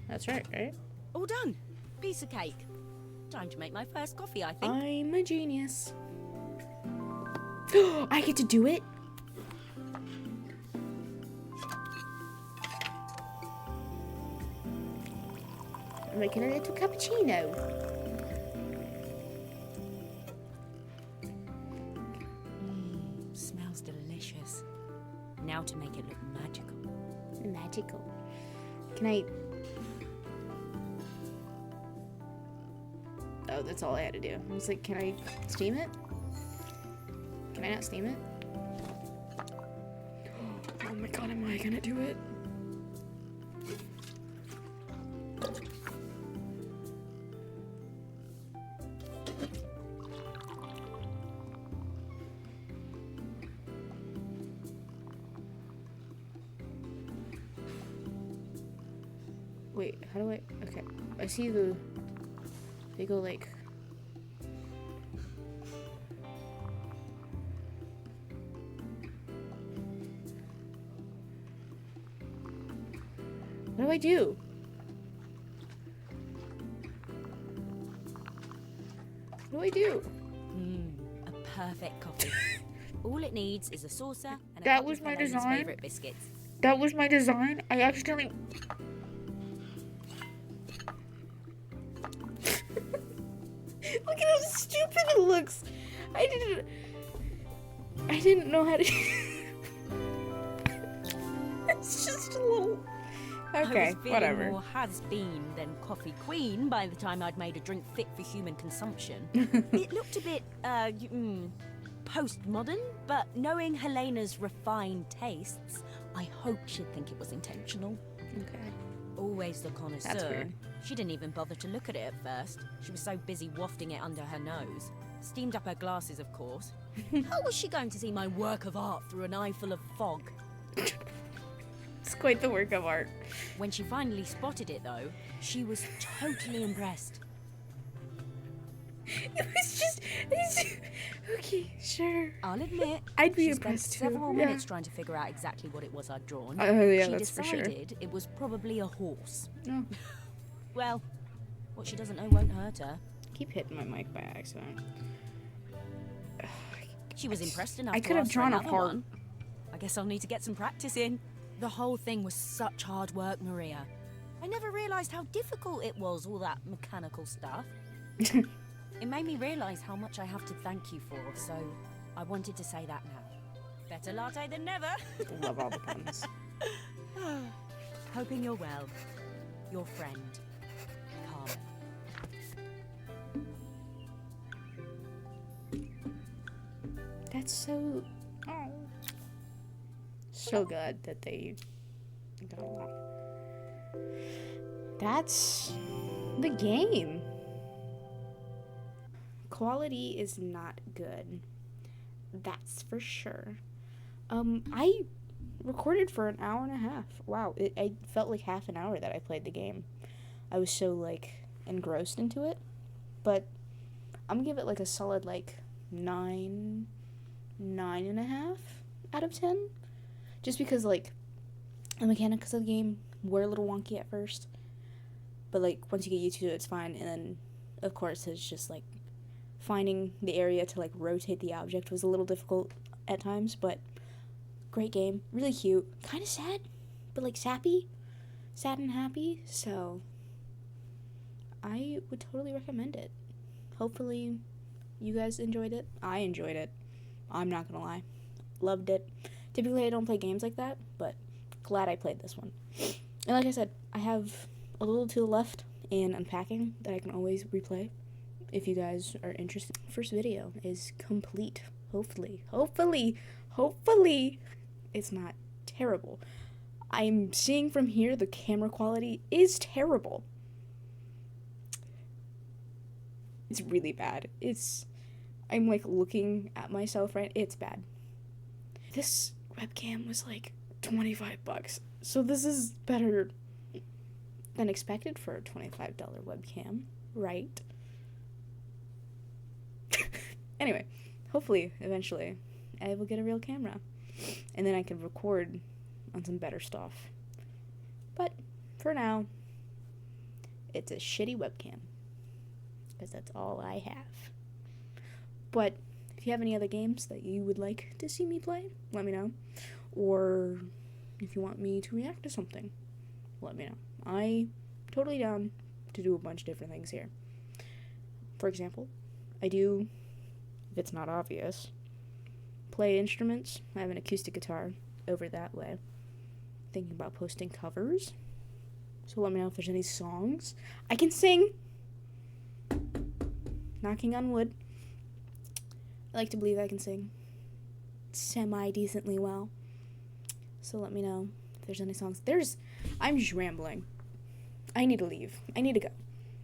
A: That's right, right?
F: All done. Piece of cake. Time to make my first coffee, I think.
A: I'm a genius. I get to do it? I'm making a little cappuccino.
F: Smells delicious. Now to make it look magical.
A: Magical. Can I... Oh, that's all I had to do. I was like, can I steam it? Can I not steam it? Oh my god, am I gonna do it? Wait, how do I... Okay, I see the... They go like... What do I do? What do I do?
F: A perfect coffee. All it needs is a saucer and a
A: That
F: couple
A: was
F: of
A: my
F: Helena's
A: design?
F: favorite biscuits.
A: That was my design? I accidentally... Look at how stupid it looks. I didn't know how to... It's just a little...
F: I
A: Okay,
F: was feeling
A: whatever.
F: more has-been than coffee queen by the time I'd made a drink fit for human consumption. It looked a bit, postmodern, but knowing Helena's refined tastes, I hope she'd think it was intentional.
A: Okay.
F: Always the connoisseur.
A: That's weird.
F: She didn't even bother to look at it at first. She was so busy wafting it under her nose. Steamed up her glasses, of course. How was she going to see my work of art through an eye full of fog?
A: It's quite the work of art.
F: When she finally spotted it, though, she was totally impressed.
A: It was just... Okay, sure.
F: I'll admit,
A: I'd be
F: she spent
A: impressed too,
F: several
A: yeah.
F: minutes trying to figure out exactly what it was I'd drawn.
A: Yeah,
F: She
A: that's for sure.
F: decided it was probably a horse.
A: No.
F: Well, what she doesn't know won't hurt her.
A: Keep hitting my mic by accident.
F: She was impressed enough
A: I
F: to
A: could have
F: ask for
A: drawn a
F: another
A: heart.
F: one. I guess I'll need to get some practice in. The whole thing was such hard work, Maria. I never realized how difficult it was, all that mechanical stuff. It made me realize how much I have to thank you for, so I wanted to say that now. Better latte than never.
A: Love all the puns.
F: Hoping you're well. Your friend, Carmen.
A: That's so... Oh. So good that they... got... That's the game. Quality is not good. That's for sure. I recorded for an hour and a half. Wow, I felt like half an hour that I played the game. I was so, like, engrossed into it. But I'm gonna give it, like, a solid, like, 9.5 out of 10. Just because, like, the mechanics of the game were a little wonky at first. But, like, once you get used to it, it's fine. And then, of course, it's just, like, finding the area to, like, rotate the object was a little difficult at times. But great game. Really cute. Kind of sad, but, like, sappy. Sad and happy. So I would totally recommend it. Hopefully you guys enjoyed it. I enjoyed it. I'm not gonna lie. Loved it. Typically I don't play games like that, but glad I played this one. And like I said, I have a little to the left in unpacking that I can always replay if you guys are interested. First video is complete. Hopefully it's not terrible. I'm seeing from here the camera quality is terrible. It's really bad. I'm like looking at myself right. It's bad. This webcam was like $25. So this is better than expected for a $25 webcam, right? Anyway, hopefully, eventually, I will get a real camera. And then I can record on some better stuff. But, for now, it's a shitty webcam. Because that's all I have. But, if you have any other games that you would like to see me play, let me know. Or, if you want me to react to something, let me know. I'm totally down to do a bunch of different things here. For example, I do, if it's not obvious, play instruments. I have an acoustic guitar over that way. Thinking about posting covers. So let me know if there's any songs I can sing. Knocking on wood. I like to believe I can sing semi-decently well. So let me know if there's any songs. I'm just rambling. I need to leave. I need to go.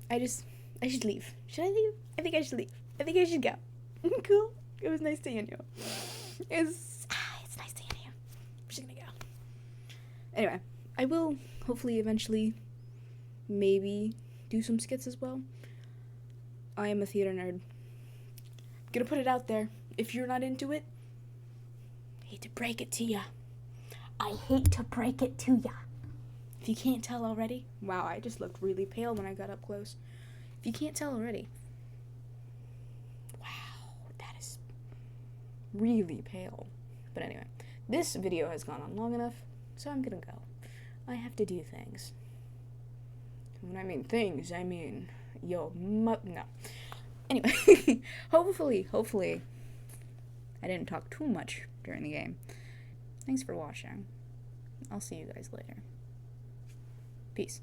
A: I should leave. Should I leave? I think I should leave. I think I should go. Cool. It was nice seeing you. It's nice seeing you. I'm just gonna go. Anyway, I will hopefully eventually maybe do some skits as well. I am a theater nerd. I'm gonna put it out there. If you're not into it, I hate to break it to ya. I hate to break it to ya. If you can't tell already, wow, I just looked really pale when I got up close. If you can't tell already, wow, that is really pale. But anyway, this video has gone on long enough, so I'm gonna go. I have to do things. When I mean things, I mean no. Anyway, hopefully, I didn't talk too much during the game. Thanks for watching. I'll see you guys later. Peace.